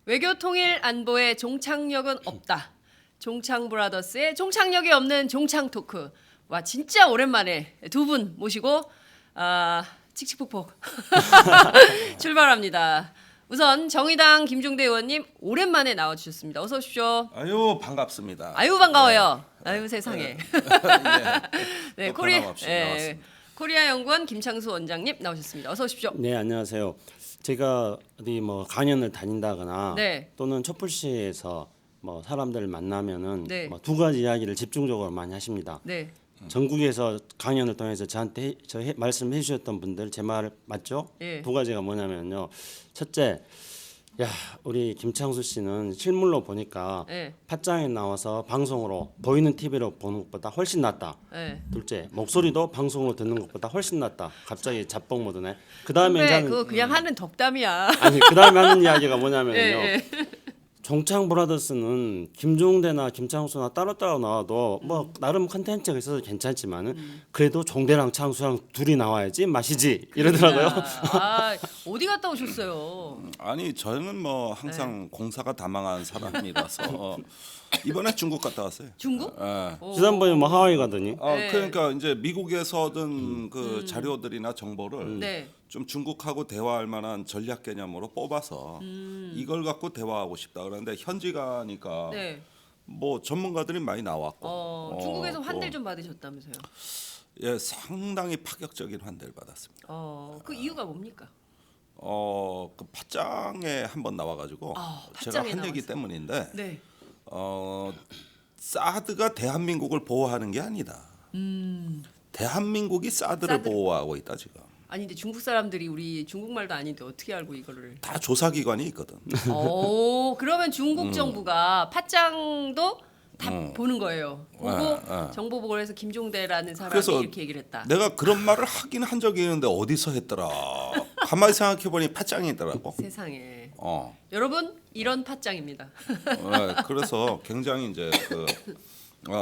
외교 통일 안보에 종착역은 없다. 종창 브라더스의 종착역이 없는 종창 토크. 와 진짜 오랜만에 두 분 모시고 칙칙폭폭 출발합니다. 우선 정의당 김종대 의원님 오랜만에 나와주셨습니다. 어서 오십시오. 아유 반갑습니다. 아유 반가워요. 아유 세상에. 네, 또 변함없이 나왔습니다. 코리아 연구원 김창수 원장님 나오셨습니다. 어서 오십시오. 네, 안녕하세요. 제가 어디 뭐 강연을 다닌다거나 네. 또는 촛불시에서 뭐 사람들을 만나면은 네. 뭐 두 가지 이야기를 집중적으로 많이 하십니다. 네. 전국에서 강연을 통해서 저한테 말씀해 주셨던 분들 제 말 맞죠? 예. 두 가지가 뭐냐면요. 첫째, 야 우리 김창수 씨는 실물로 보니까 네. 팟짱에 나와서 방송으로 보이는 TV로 보는 것보다 훨씬 낫다. 네. 둘째, 목소리도 방송으로 듣는 것보다 훨씬 낫다. 갑자기 잡봉 모드네. 그 다음에 근데 이제 그거 그냥 하는 덕담이야. 아니 그 다음에 하는 이야기가 뭐냐면요. 예, 종창 브라더스는 김종대나 김창수나 따로따로 나와도 뭐 나름 컨텐츠가 있어서 괜찮지만은 그래도 종대랑 창수랑 둘이 나와야지 맛이지 이러더라고요. 아, 어디 갔다 오셨어요? 아니 저는 뭐 항상 공사가 다망한 사람이라서 이번에 중국 갔다 왔어요. 중국? 예. 지난번에 뭐 하와이 가더니 네. 그러니까 이제 미국에서 얻은 그 자료들이나 정보를 네. 좀 중국하고 대화할 만한 전략 개념으로 뽑아서 이걸 갖고 대화하고 싶다. 그런데 현지 가니까 네. 뭐 전문가들이 많이 나왔고 중국에서 또, 환대를 좀 받으셨다면서요? 예, 상당히 파격적인 환대를 받았습니다. 그 이유가 뭡니까? 그 팟짱에 한번 나와가지고 제가 팟짱에 한 얘기 나왔어요. 때문인데 네. 사드가 대한민국을 보호하는 게 아니다. 대한민국이 사드를 사드. 보호하고 있다 지금. 아니 근데 중국 사람들이 우리 중국말도 아닌데 어떻게 알고 이거를? 다 조사기관이 있거든. 그러면 중국 정부가 팟짱도 다 보는 거예요. 보고 정보 보고를 해서 김종대라는 사람이 그래서 이렇게 얘기를 했다. 내가 그런 말을 하긴 한 적이 있는데 어디서 했더라. 가만히 생각해 보니 팟짱이 있더라고. 세상에. 어. 여러분 이런 팟짱입니다. 네, 그래서 굉장히 이제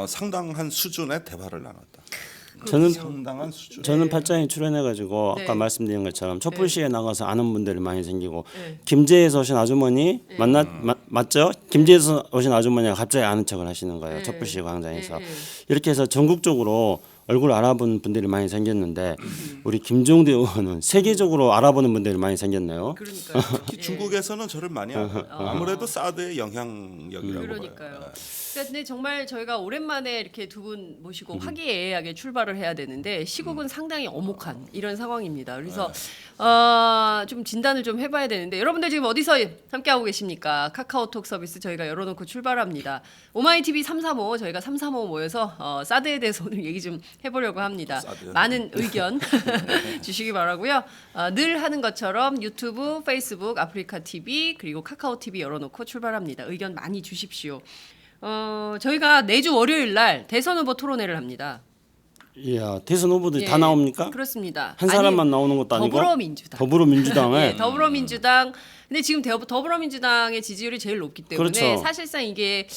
상당한 수준의 대화를 나눴다. 저는 상당한 수준. 저는 팟짱에 출연해가지고 네. 아까 말씀드린 것처럼 촛불시에 나가서 아는 분들이 많이 생기고 네. 김제에서 오신 아주머니 맞죠? 김제에서 오신 아주머니가 갑자기 아는 척을 하시는 거예요. 네. 촛불시 광장에서 네. 이렇게 해서 전국적으로 얼굴 알아본 분들이 많이 생겼는데 우리 김종대 의원은 세계적으로 알아보는 분들이 많이 생겼네요. 그러니까요. 특히 중국에서는 저를 많이 알아요. 아무래도 사드의 영향력이라고 그러니까요. 봐요. 근데 정말 저희가 오랜만에 이렇게 두 분 모시고 화기애애하게 출발을 해야 되는데 시국은 상당히 엄혹한 이런 상황입니다. 그래서 좀 진단을 좀 해봐야 되는데 여러분들 지금 어디서 함께하고 계십니까? 카카오톡 서비스 저희가 열어놓고 출발합니다. 오마이TV 335 저희가 335 모여서 사드에 대해서 오늘 얘기 좀 해보려고 합니다. 사드. 많은 의견 주시기 바라고요. 늘 하는 것처럼 유튜브, 페이스북, 아프리카 TV 그리고 카카오 TV 열어놓고 출발합니다. 의견 많이 주십시오. 저희가 내주 월요일 날 대선 후보 토론회를 합니다. 이야 대선 후보들이 예, 다 나옵니까? 그렇습니다. 한 사람만 아니, 나오는 것도 아니고 더불어민주당. 더불어민주당에 예, 더불어민주당. 근데 지금 더불어민주당의 지지율이 제일 높기 때문에 그렇죠. 사실상 이게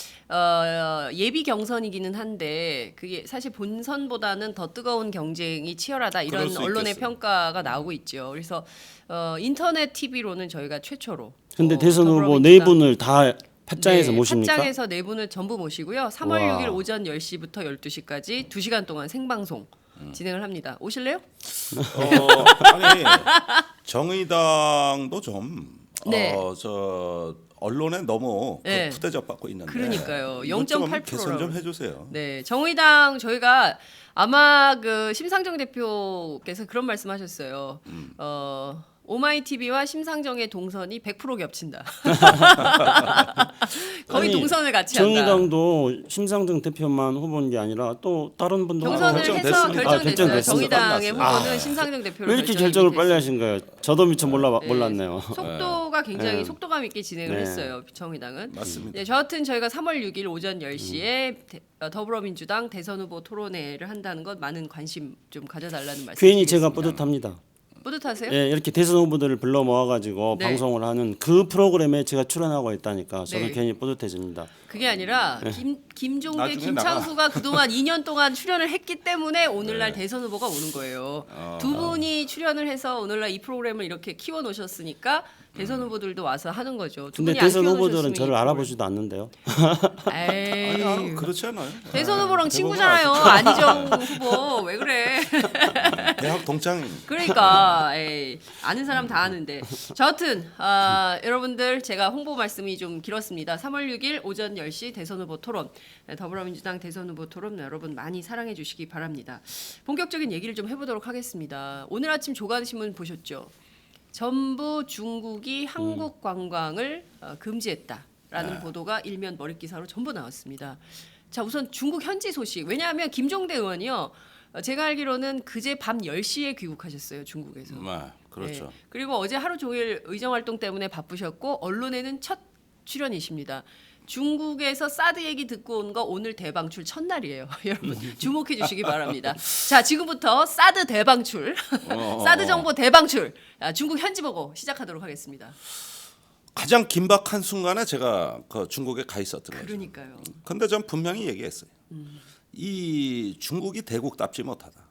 예비 경선이기는 한데 그게 사실 본선보다는 더 뜨거운 경쟁이 치열하다 그럴 이런 수 언론의 있겠어요. 평가가 나오고 있죠. 그래서 인터넷 TV로는 저희가 최초로. 근데 대선 후보 더불어민주당 네 분을 다 팟짱에서 모십니까? 팟짱에서 네 분을 전부 모시고요. 3월 와. 6일 오전 10시부터 12시까지 2시간 동안 생방송 진행을 합니다. 오실래요? 아니 정의당도 좀 네. 언론에 너무 네. 푸대접 받고 있는데 그러니까요. 이것 좀 0.8% 개선 좀 해주세요. 네, 정의당 저희가 아마 그 심상정 대표께서 그런 말씀하셨어요. 오마이TV와 심상정의 동선이 100% 겹친다. 거의 아니, 동선을 같이 한다. 정의당도 심상정 대표만 후보인 게 아니라 또 다른 분도 경선을 해서 결정됐습니다. 결정됐어요. 결정됐습니다. 정의당의 끝났어요. 후보는 심상정 대표로 왜 이렇게 결정이 결정을 됐어요. 빨리 하신 거예요? 저도 미처 몰랐네요. 속도가 굉장히 네. 속도감 있게 진행을 네. 했어요. 정의당은. 맞습니다. 네, 저하여튼 저희가 3월 6일 오전 10시에 더불어민주당 대선 후보 토론회를 한다는 것 많은 관심 좀 가져달라는 말씀. 괜히 제가 뿌듯합니다. 뿌듯하세요? 예, 이렇게 대선 후보들을 불러 모아가지고 네. 방송을 하는 그 프로그램에 제가 출연하고 있다니까 저는 네. 괜히 뿌듯해집니다. 그게 아니라 김종대, 나중에 김창수가 그동안 2년 동안 출연을 했기 때문에 오늘날 대선 후보가 오는 거예요. 두 분이 출연을 해서 오늘날 이 프로그램을 이렇게 키워 놓으셨으니까 대선 후보들도 와서 하는 거죠. 두 근데 분이 안 대선 후보들은 키워놓으셨으면 저를 이 알아보지도 않는데요. 에이. 아니 그렇지 않아요. 대선 후보랑 대부분 친구잖아요. 안희정 후보 왜 그래? 대학 동창. 그러니까 에이, 아는 사람 다 아는데. 자, 여튼 여러분들 제가 홍보 말씀이 좀 길었습니다. 3월 6일 오전 10시 대선 후보 토론, 더불어민주당 대선 후보 토론 여러분 많이 사랑해 주시기 바랍니다. 본격적인 얘기를 좀 해보도록 하겠습니다. 오늘 아침 조간신문 보셨죠? 전부 중국이 한국 관광을 금지했다라는 보도가 일면 머릿 기사로 전부 나왔습니다. 자, 우선 중국 현지 소식. 왜냐하면 김종대 의원이요. 제가 알기로는 그제 밤 10시에 귀국하셨어요, 중국에서. 그렇죠. 네. 그리고 어제 하루 종일 의정 활동 때문에 바쁘셨고 언론에는 첫 출연이십니다. 중국에서 사드 얘기 듣고 온 거 오늘 대방출 첫날이에요. 여러분 주목해 주시기 바랍니다. 자, 지금부터 사드 대방출, 사드 정보 대방출, 중국 현지 보고 시작하도록 하겠습니다. 가장 긴박한 순간에 제가 그 중국에 가 있었던 거죠. 그러니까요. 근데 전 분명히 얘기했어요. 이 중국이 대국답지 못하다.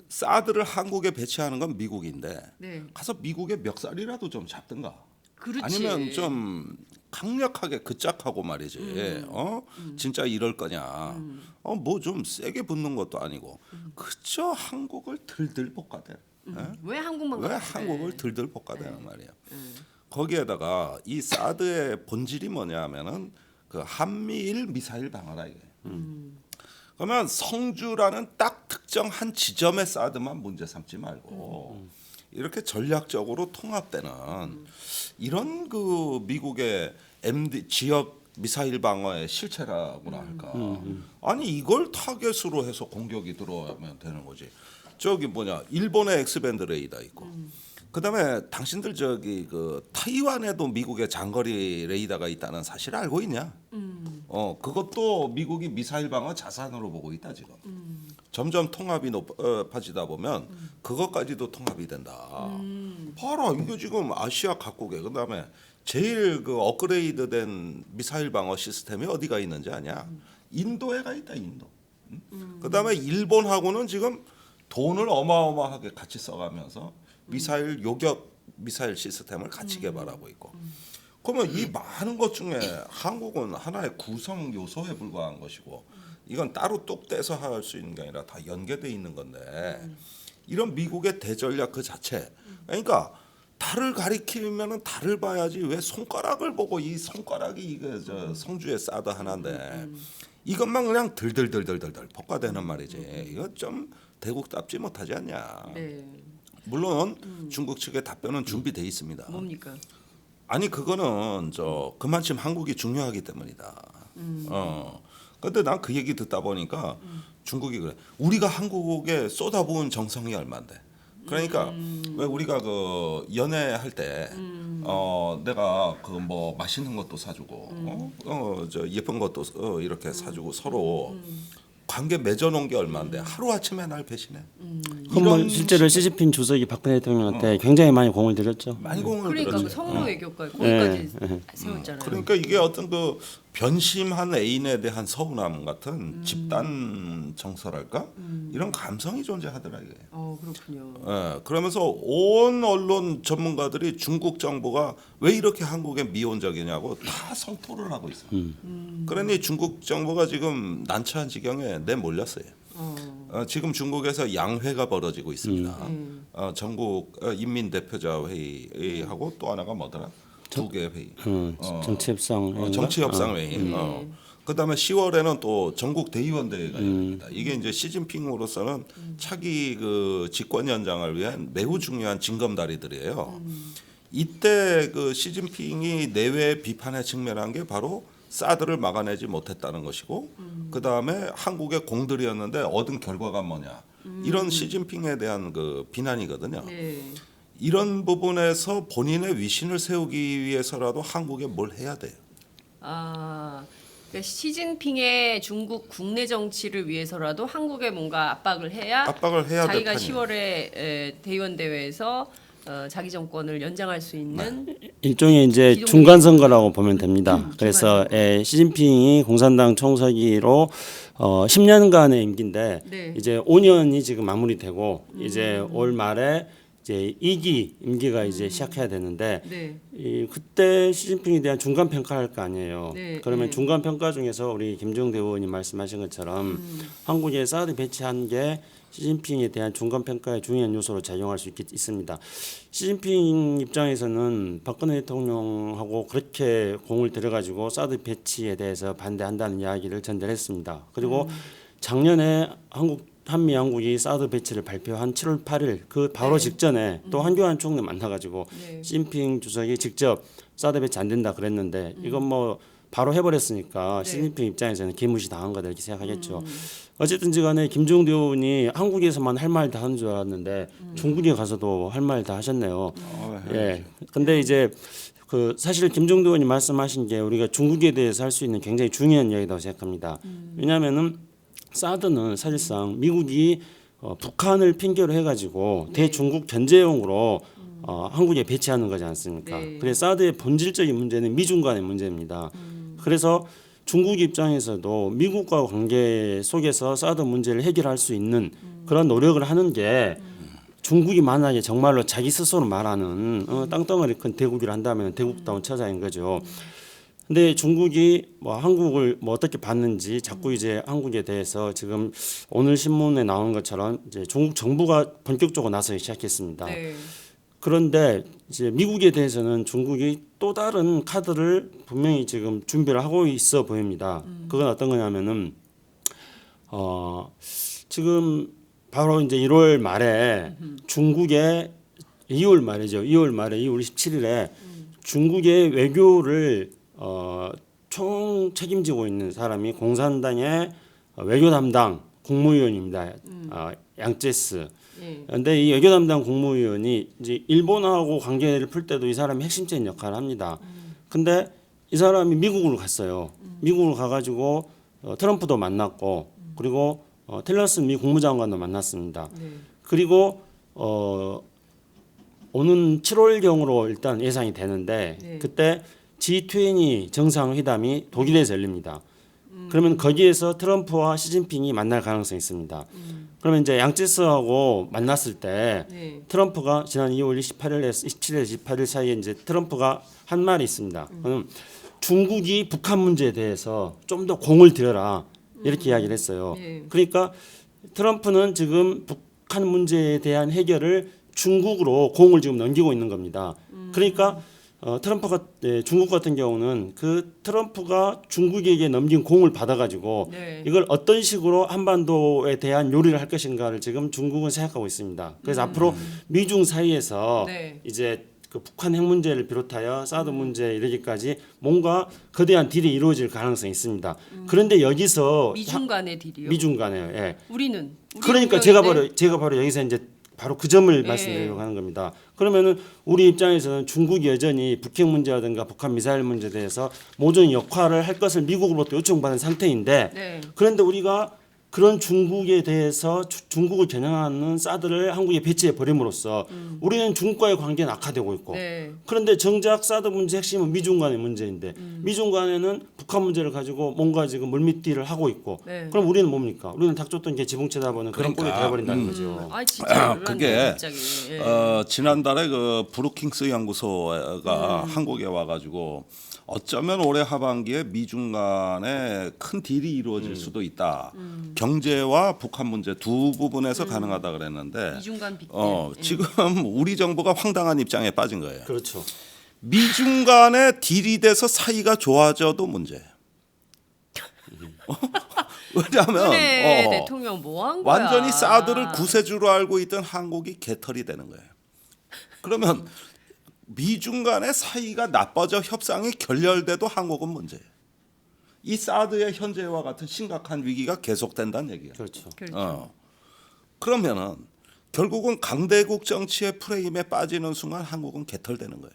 사드를 한국에 배치하는 건 미국인데 네. 가서 미국의 멱살이라도 좀 잡든가. 그렇지. 아니면 좀 강력하게 그짝하고 말이지. 진짜 이럴 거냐. 뭐 좀 세게 붙는 것도 아니고 그저 한국을 들들 볶아대. 왜 한국만 왜 그렇게 한국을 들들 볶아대는 말이야. 거기에다가 이 사드의 본질이 뭐냐면은 그 한미일 미사일 방어라 이게. 그러면 성주라는 딱 특정 한 지점의 사드만 문제 삼지 말고 이렇게 전략적으로 통합되는 이런 그 미국의 MD 지역 미사일 방어의 실체라고나 할까. 아니 이걸 타겟으로 해서 공격이 들어오면 되는 거지. 저기 뭐냐 일본의 엑스밴드 레이더 있고. 그다음에 당신들 저기 그 타이완에도 미국의 장거리 레이더가 있다는 사실 알고 있냐? 그것도 미국이 미사일 방어 자산으로 보고 있다 지금. 점점 통합이 높아지다 보면 그것까지도 통합이 된다. 봐라 이게 지금 아시아 각국에 그다음에 제일 그 업그레이드된 미사일 방어 시스템이 어디가 있는지 아냐? 인도에 가 있다 인도. 그다음에 일본하고는 지금 돈을 어마어마하게 같이 써가면서 미사일 요격 미사일 시스템을 같이 개발하고 있고. 그러면 이 많은 것 중에 한국은 하나의 구성 요소에 불과한 것이고 이건 따로 뚝 떼서 할 수 있는 게 아니라 다 연계돼 있는 건데 이런 미국의 대전략 그 자체. 그러니까 달을 가리키면은 달을 봐야지 왜 손가락을 보고 이 손가락이 이게 저 성주에 사드 하나인데 이것만 그냥 들들들들들들 볶아대는 말이지. 이거 좀 대국답지 못하지 않냐. 네. 물론 중국 측의 답변은 준비돼 있습니다. 뭡니까? 아니 그거는 저 그만큼 한국이 중요하기 때문이다. 근데 난 그 얘기 듣다 보니까 중국이 그래. 우리가 한국에 쏟아부은 정성이 얼마인데. 그러니까 왜 우리가 그 연애할 때 내가 그 뭐 맛있는 것도 사주고 저 예쁜 것도 이렇게 사주고 서로 관계 맺어놓은 게 얼마인데 하루 아침에 날 배신해. 한번 실제로 시진핑 주석이 박근혜 대통령한테 굉장히 많이 공을 들였죠. 많이 공을 그러니까 들었지. 그 성로 외교까지 거기까지 세웠잖아요. 그러니까 이게 어떤 그 변심한 애인에 대한 서운함 같은 집단 정서랄까 이런 감성이 존재하더라 이게. 그렇군요. 그러면서 온 언론 전문가들이 중국 정부가 왜 이렇게 한국에 미온적이냐고 다 성토를 하고 있어요. 그러니 중국 정부가 지금 난처한 지경에 내몰렸어요. 지금 중국에서 양회가 벌어지고 있습니다. 전국 인민대표자 회의하고 또 하나가 뭐더라? 두 개 회의. 정치협상 정치협상 회의. 그다음에 10월에는 또 전국 대의원 대회가 열립니다. 이게 이제 시진핑으로서는 차기 그 집권 연장을 위한 매우 중요한 징검다리들이에요. 이때 그 시진핑이 내외 비판에 직면한 게 바로 사드를 막아내지 못했다는 것이고 그다음에 한국의 공들이었는데 얻은 결과가 뭐냐 이런 시진핑에 대한 그 비난이거든요. 네. 이런 부분에서 본인의 위신을 세우기 위해서라도 한국에 뭘 해야 돼요. 그러니까 시진핑의 중국 국내 정치를 위해서라도 한국에 뭔가 압박을 해야 자기가 될 판이에요. 10월에 대의원 대회에서 자기 정권을 연장할 수 있는 일종의 이제 중간 선거라고 보면 됩니다. 그래서 시진핑이 공산당 총서기로 10년간의 임기인데 네. 이제 5년이 지금 마무리되고 이제 올 말에 이제 2기 임기가 이제 시작해야 되는데 네. 그때 시진핑에 대한 중간 평가를 할 거 아니에요. 네, 그러면 네. 중간 평가 중에서 우리 김종대 의원님 말씀하신 것처럼 한국에 사드 배치한 게 시진핑에 대한 중간 평가의 중요한 요소로 작용할 수 있습니다. 시진핑 입장에서는 박근혜 대통령하고 그렇게 공을 들여가지고 사드 배치에 대해서 반대한다는 이야기를 전달했습니다. 그리고 작년에 한미 양국이 사드 배치를 발표한 7월 8일 그 바로 직전에 또 한교안 총리 만나가지고 네. 시진핑 주석이 직접 사드 배치 안 된다 그랬는데 이건 뭐 바로 해버렸으니까 네. 시진핑 입장에서는 개무시 당한 거다 이렇게 생각하겠죠. 어쨌든지간에 김종대 의원이 한국에서만 할 말 다 하는 줄 알았는데 중국에 가서도 할 말 다 하셨네요. 예. 근데 이제 그 사실 김종대 의원이 말씀하신 게 우리가 중국에 대해서 할 수 있는 굉장히 중요한 이야기라고 생각합니다. 왜냐하면은 사드는 사실상 미국이 북한을 핑계로 해가지고 네. 대중국 견제용으로 한국에 배치하는 거지 않습니까? 네. 그래서 사드의 본질적인 문제는 미중 간의 문제입니다. 그래서 중국 입장에서도 미국과 관계 속에서 사드 문제를 해결할 수 있는 그런 노력을 하는 게 중국이 만약에 정말로 자기 스스로 말하는 땅덩어리 큰 대국이라 한다면 대국다운 처자인 거죠. 근데 중국이 뭐 한국을 뭐 어떻게 봤는지 자꾸 이제 한국에 대해서 지금 오늘 신문에 나온 것처럼 이제 중국 정부가 본격적으로 나서기 시작했습니다. 네. 그런데 이제 미국에 대해서는 중국이 또 다른 카드를 분명히 지금 준비를 하고 있어 보입니다. 그건 어떤 거냐면은 지금 바로 이제 1월 말에 중국의 2월 말이죠. 2월 말에 2월 27일에 중국의 외교를 총 책임지고 있는 사람이 공산당의 외교 담당 국무위원입니다. 양제스. 네. 그런데 이 외교 담당 국무위원이 이제 일본하고 관계를 풀 때도 이 사람이 핵심적인 역할을 합니다. 근데 이 사람이 미국으로 갔어요. 미국으로 가가지고 트럼프도 만났고 그리고 틸러슨 미 국무장관도 만났습니다. 네. 그리고 오는 7월경으로 일단 예상이 되는데 네. 그때 G20 정상회담이 독일에서 열립니다. 그러면 거기에서 트럼프와 시진핑이 만날 가능성이 있습니다. 그러면 이제 양제스하고 만났을 때 네. 트럼프가 지난 2월 28일에서 27일에서 28일 사이에 이제 트럼프가 한 말이 있습니다. 그럼 중국이 북한 문제에 대해서 좀 더 공을 들여라 이렇게 이야기를 했어요. 네. 그러니까 트럼프는 지금 북한 문제에 대한 해결을 중국으로 공을 지금 넘기고 있는 겁니다. 그러니까 트럼프가 중국 같은 경우는 그 트럼프가 중국에게 넘긴 공을 받아가지고 네. 이걸 어떤 식으로 한반도에 대한 요리를 할 것인가를 지금 중국은 생각하고 있습니다. 그래서 앞으로 미중 사이에서 네. 이제 그 북한 핵 문제를 비롯하여 사드 문제 이르기까지 뭔가 거대한 딜이 이루어질 가능성이 있습니다. 그런데 여기서 미중 간의 딜이요. 미중 간에요. 예. 우리는 그러니까 제가 바로 여기서 이제 바로 그 점을 말씀드리려고 하는 겁니다. 그러면은 우리 입장에서는 중국이 여전히 북핵 문제라든가 북한 미사일 문제에 대해서 모든 역할을 할 것을 미국으로부터 요청받은 상태인데 네. 그런데 우리가 그런 중국에 대해서 중국을 겨냥하는 사드를 한국에 배치해 버림으로써 우리는 중국과의 관계는 악화되고 있고 네. 그런데 정작 사드 문제 핵심은 미중 간의 문제인데 미중 간에는 북한 문제를 가지고 뭔가 지금 물밑딜을 하고 있고 네. 그럼 우리는 뭡니까? 우리는 닥쳤던 게 지붕쳐다보는 그런 꼴이 그러니까, 되어버린다는 거죠. 아 진짜 그게 놀랐네요, 갑자기. 예. 지난달에 그 브루킹스 연구소가 한국에 와가지고 어쩌면 올해 하반기에 미중 간에 큰 딜이 이루어질 수도 있다. 경제와 북한 문제 두 부분에서 가능하다 그랬는데 미중 간 빅딜. 지금 우리 정부가 황당한 입장에 빠진 거예요. 그렇죠. 미중 간에 딜이 돼서 사이가 좋아져도 문제예요. 왜냐하면 그래 대통령 뭐 한 거야? 완전히 사드를 구세주로 알고 있던 한국이 개털이 되는 거예요. 그러면 미중 간의 사이가 나빠져 협상이 결렬돼도 한국은 문제예요. 이 사드의 현재와 같은 심각한 위기가 계속된다는 얘기예요. 그렇죠. 그렇죠. 그러면은 결국은 강대국 정치의 프레임에 빠지는 순간 한국은 개털되는 거예요.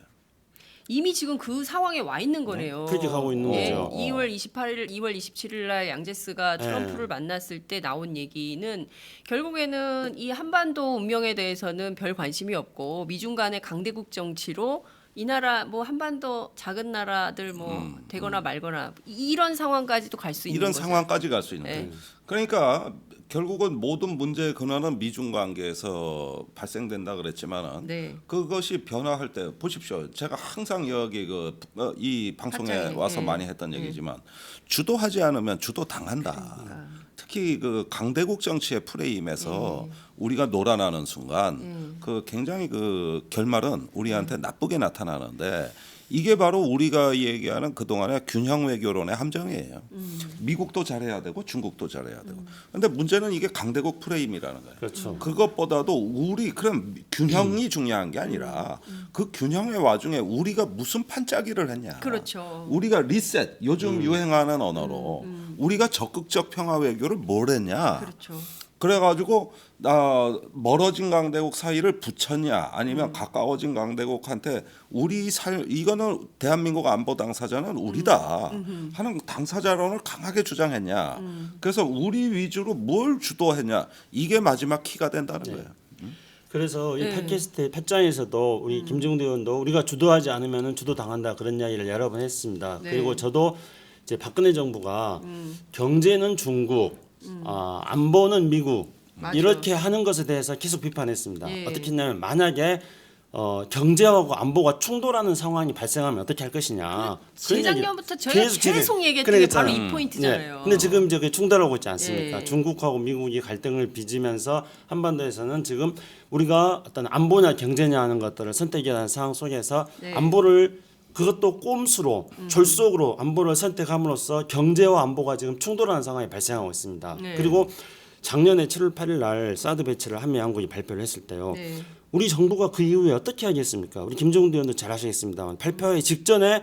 이미 지금 그 상황에 와 있는 거네요. 그렇게 가고 있는 거죠. 2월 28일, 2월 27일 날 양제스가 트럼프를 네. 만났을 때 나온 얘기는 결국에는 이 한반도 운명에 대해서는 별 관심이 없고 미중 간의 강대국 정치로 이 나라 뭐 한반도 작은 나라들 뭐 되거나 말거나 이런 상황까지도 갈 수 있는 이런 거죠. 상황까지 갈 수 있는 네. 거예요. 그러니까 결국은 모든 문제의 근원은 미중 관계에서 발생된다 그랬지만은 네. 그것이 변화할 때 보십시오. 제가 항상 여기 이 방송에 갑자기, 와서 예. 많이 했던 얘기지만 주도하지 않으면 주도 당한다. 그러니까. 특히 그 강대국 정치의 프레임에서 우리가 놀아나는 순간 그 굉장히 그 결말은 우리한테 나쁘게 나타나는데 이게 바로 우리가 얘기하는 그동안의 균형 외교론의 함정이에요. 미국도 잘해야 되고 중국도 잘해야 되고. 근데 문제는 이게 강대국 프레임이라는 거예요. 그렇죠. 그것보다도 우리 그럼 균형이 중요한 게 아니라 그 균형의 와중에 우리가 무슨 판짜기를 했냐. 그렇죠. 우리가 리셋 요즘 유행하는 언어로 우리가 적극적 평화 외교를 뭘 했냐. 그렇죠. 그래가지고 멀어진 강대국 사이를 붙였냐 아니면 가까워진 강대국한테 이거는 대한민국 안보 당사자는 우리다 하는 당사자론을 강하게 주장했냐. 그래서 우리 위주로 뭘 주도했냐. 이게 마지막 키가 된다는 거예요. 그래서 이 네. 팟캐스트 팟장에서도 우리 김종대 의원도 우리가 주도하지 않으면 주도 당한다 그런 이야기를 여러 번 했습니다. 네. 그리고 저도 이제 박근혜 정부가 경제는 중국, 안보는 미국 맞아. 이렇게 하는 것에 대해서 계속 비판했습니다. 예. 어떻게 했냐면 만약에 경제하고 안보가 충돌하는 상황이 발생하면 어떻게 할 것이냐. 그런 재작년부터 얘기 저희가 계속 계속 얘기했던 게 바로 이 포인트잖아요. 네. 근데 지금 이제 그게 충돌하고 있지 않습니까? 예. 중국하고 미국이 갈등을 빚으면서 한반도에서는 지금 우리가 어떤 안보냐 경제냐 하는 것들을 선택해야 하는 상황 속에서 네. 안보를 그것도 꼼수로 졸속으로 안보를 선택함으로써 경제와 안보가 지금 충돌하는 상황이 발생하고 있습니다. 네. 그리고 작년에 7월 8일 날 사드 배치를 한미 양국이 발표를 했을 때요. 네. 우리 정부가 그 이후에 어떻게 하겠습니까? 우리 김종대 의원도 잘 아시겠습니다만 발표하기 직전에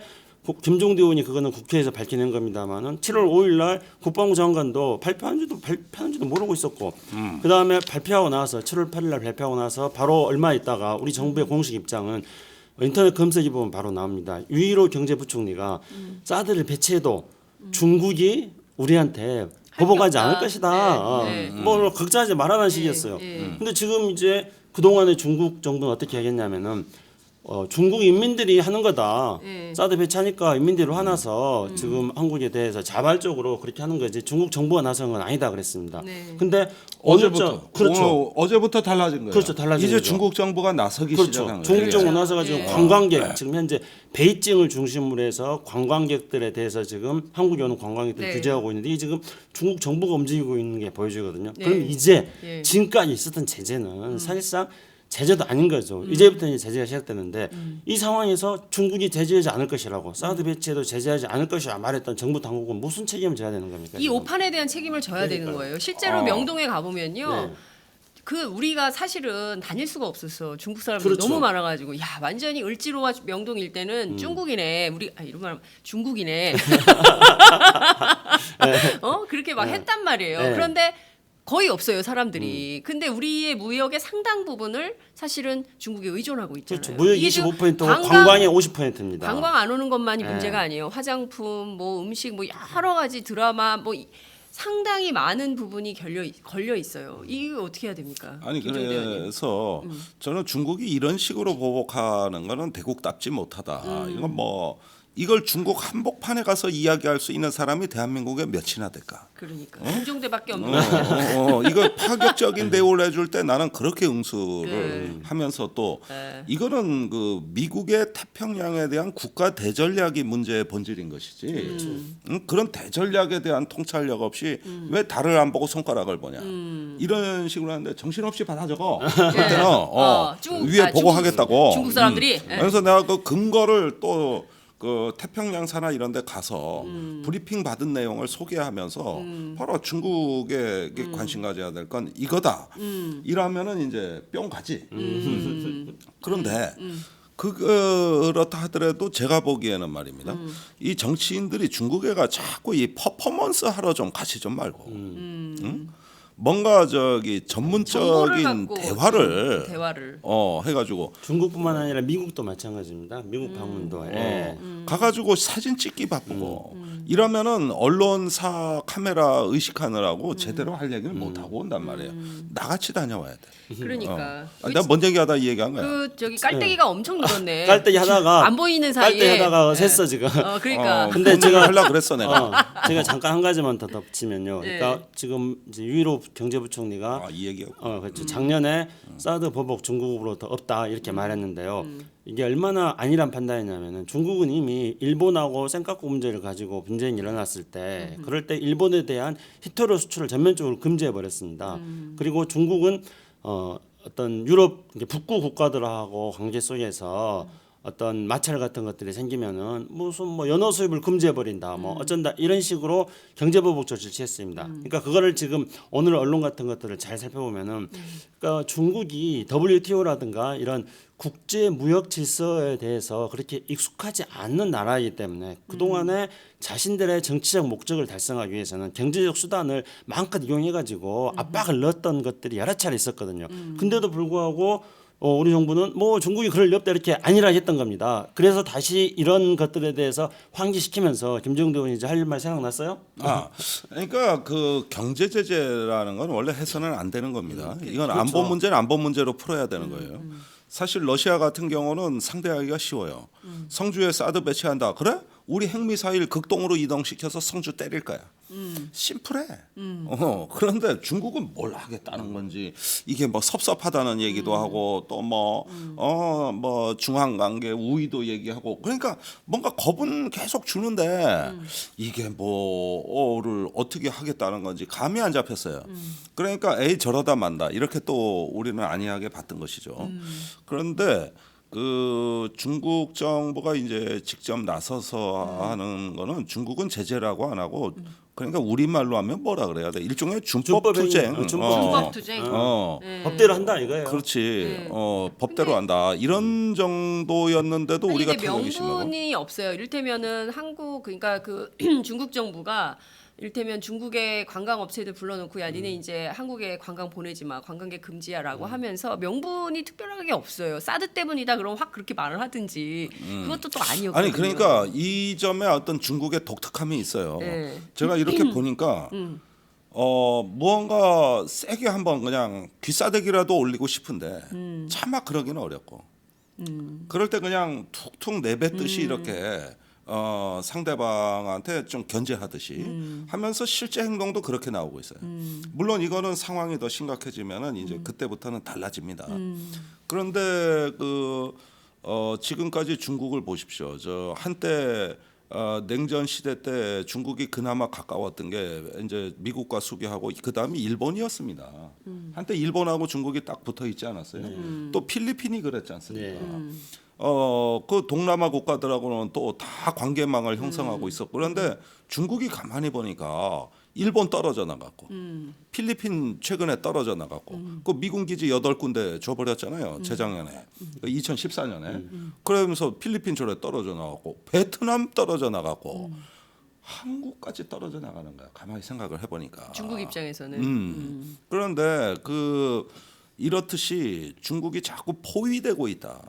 김종대 의원이 그거는 국회에서 밝히는 겁니다만은 7월 5일 날 국방부 장관도 발표한지도 모르고 있었고 그다음에 발표하고 나서 7월 8일 날 발표하고 나서 바로 얼마 있다가 우리 정부의 공식 입장은 인터넷 검색해 보면 바로 나옵니다. 유일호 경제부총리가 사드를 배치해도 중국이 우리한테 보복하지 않을 것이다. 네, 네. 뭐 걱정하지 말라는 식이었어요. 근데 지금 이제 그동안에 중국 정부는 어떻게 하겠냐면은 중국 인민들이 하는 거다. 사드 배치하니까 인민들이 화나서 지금 한국에 대해서 자발적으로 그렇게 하는 거지. 중국 정부가 나선 건 아니다 그랬습니다. 네. 근데 어제부터 그렇죠. 어제부터 달라진 거예요. 그렇죠, 달라진 이제 거죠. 중국 정부가 나서기 그렇죠. 시작한 거예요. 중국 정부 나서가 지금 예. 관광객 지금 현재 베이징을 중심으로 해서 관광객들에 대해서 지금 한국에 오는 관광객들 네. 규제하고 있는데 이게 지금 중국 정부가 움직이고 있는 게 보여지거든요. 네. 그럼 이제 예. 지금까지 있었던 제재는 사실상 제재도 아닌 거죠. 이제부터 이제 제재가 시작되는데 이 상황에서 중국이 제재하지 않을 것이라고 사드 배치에도 제재하지 않을 것이라 말했던 정부 당국은 무슨 책임을 져야 되는 겁니까? 이 지금? 오판에 대한 책임을 져야 되는 거예요. 실제로 명동에 가보면요. 네. 그 우리가 사실은 다닐 수가 없었어. 중국 사람들이 그렇죠. 너무 많아가지고 야 완전히 을지로와 명동 일대는 중국이네. 우리 이런 말 중국이네. 그렇게 막 했단 말이에요. 네. 그런데 거의 없어요 사람들이. 근데 우리의 무역의 상당 부분을 사실은 중국에 의존하고 있잖아요. 그렇죠. 무역 이게 지금 25%고 관광의 50%입니다. 관광 안 오는 것만이 네. 문제가 아니에요. 화장품, 뭐 음식, 뭐 여러 가지 드라마, 뭐 상당히 많은 부분이 걸려 있어요. 이거 어떻게 해야 됩니까? 아니 김종대 의원님. 그래서 저는 중국이 이런 식으로 보복하는 거는 대국답지 못하다. 이건 뭐 이걸 중국 한복판에 가서 이야기할 수 있는 사람이 대한민국에 몇이나 될까? 그러니까 김종대밖에 없는 거예요. 이거 파격적인 대우를 해줄 때 나는 그렇게 응수를 네. 하면서 또 네. 이거는 그 미국의 태평양에 대한 국가 대전략이 문제의 본질인 것이지. 그런 대전략에 대한 통찰력 없이 왜 달을 안 보고 손가락을 보냐. 이런 식으로 하는데 정신없이 받아 적어. 그때는 위에 보고하겠다고. 중국 사람들이. 예. 그래서 내가 그 근거를 또 그 태평양사나 이런 데 가서 브리핑 받은 내용을 소개하면서 바로 중국에 관심 가져야 될 건 이거다. 이러면은 이제 뿅 가지. 그런데 그렇다 하더라도 제가 보기에는 말입니다. 이 정치인들이 중국에 가 자꾸 이 퍼포먼스 하러 좀 가시 좀 말고. 응? 뭔가 저기 정보를 전문적인 갖고 대화를 해가지고 중국뿐만 아니라 미국도 마찬가지입니다. 미국 방문도. 예. 가가지고 사진 찍기 바쁘고 이러면은 언론사 카메라 의식하느라고 제대로 할 얘기를 못 하고 온단 말이에요. 나같이 다녀와야 돼. 그러니까 내가 뭔 얘기하다 이 얘기한 거야. 그 저기 깔때기가 엄청 늘었네. 깔때기 하다가 안 보이는 사이에. 깔때기 하다가 샜어 지금. 그러니까. 근데 제가 하려 그랬어 내가. 제가 잠깐 한 가지만 더 덧붙이면요. 네. 그러니까 지금 이제 유일호 경제부총리가 이 얘기야. 그렇죠. 작년에 사드 보복 중국으로부터 없다 이렇게 말했는데요. 이게 얼마나 아니란 판단이냐면은 중국은 이미 일본하고 센카쿠 문제를 가지고 분쟁이 일어났을 때 그럴 때 일본에 대한 히토류 수출을 전면적으로 금지해 버렸습니다. 그리고 중국은 어떤 유럽 이제 북구 국가들하고 관계 속에서 어떤 마찰 같은 것들이 생기면은 무슨 뭐 연어 수입을 금지해 버린다 뭐 어쩐다 이런 식으로 경제 보복 조치를 취했습니다. 그러니까 그거를 지금 오늘 언론 같은 것들을 잘 살펴보면은 그러니까 중국이 WTO라든가 이런 국제 무역 질서에 대해서 그렇게 익숙하지 않는 나라이기 때문에 그동안에 자신들의 정치적 목적을 달성하기 위해서는 경제적 수단을 마음껏 이용해 가지고 압박을 넣었던 것들이 여러 차례 있었거든요. 근데도 불구하고 우리 정부는 뭐 중국이 그럴 리 없다 이렇게 아니라 했던 겁니다. 그래서 다시 이런 것들에 대해서 환기시키면서 김정도 의원이 이제 할 말 생각났어요? 그러니까 그 경제 제재라는 건 원래 해서는 안 되는 겁니다. 이건 안보 문제는 안보 문제로 풀어야 되는 거예요. 사실 러시아 같은 경우는 상대하기가 쉬워요. 성주에 사드 배치한다. 그래? 우리 핵미사일 극동으로 이동시켜서 성주 때릴 거야. 심플해. 그런데 중국은 뭘 하겠다는 건지 이게 뭐 섭섭하다는 얘기도 하고 또 뭐 중한 관계 우위도 얘기하고 그러니까 뭔가 겁은 계속 주는데 이게 뭐를 어떻게 하겠다는 건지 감이 안 잡혔어요. 그러니까 에이 저러다 만다 이렇게 또 우리는 안이하게 봤던 것이죠. 그런데 그 중국 정부가 이제 직접 나서서 하는 거는 중국은 제재라고 안 하고 그러니까 우리말로 하면 뭐라 그래야 돼? 일종의 준법 투쟁. 준법 투쟁. 법대로 한다 이거예요. 그렇지. 법대로 한다. 이런 정도였는데도 아니, 우리가 이게 타격이 심하고. 명분이 없어요. 이를테면은 한국 그러니까 그 중국 정부가 이를테면 중국의 관광 업체들 불러놓고 야 니네 이제 한국에 관광 보내지 마 관광객 금지야라고 하면서 명분이 특별하게 없어요. 사드 때문이다 그러면 확 그렇게 말을 하든지 그것도 또 아니었거든요. 아니 그러니까 이 점에 어떤 중국의 독특함이 있어요. 네. 제가 이렇게 보니까 무언가 세게 한번 그냥 귀싸대기라도 올리고 싶은데 차마 그러기는 어렵고 그럴 때 그냥 툭툭 내뱉듯이 이렇게 상대방한테 좀 견제하듯이 하면서 실제 행동도 그렇게 나오고 있어요. 물론 이거는 상황이 더 심각해지면은 이제 그때부터는 달라집니다. 그런데 지금까지 중국을 보십시오. 저 한때 냉전 시대 때 중국이 그나마 가까웠던 게 이제 미국과 수교하고 그 다음이 일본이었습니다. 한때 일본하고 중국이 딱 붙어 있지 않았어요. 또 필리핀이 그랬지 않습니까? 그 동남아 국가들하고는 또 다 관계망을 형성하고 있었고 그런데 중국이 가만히 보니까 일본 떨어져 나갔고 필리핀 최근에 떨어져 나갔고 그 미군 기지 8군데 줘버렸잖아요. 재작년에 2014년에 그러면서 필리핀 저래 떨어져 나갔고 베트남 떨어져 나갔고 한국까지 떨어져 나가는 거야. 가만히 생각을 해보니까 중국 입장에서는 그런데 이렇듯이 중국이 자꾸 포위되고 있다.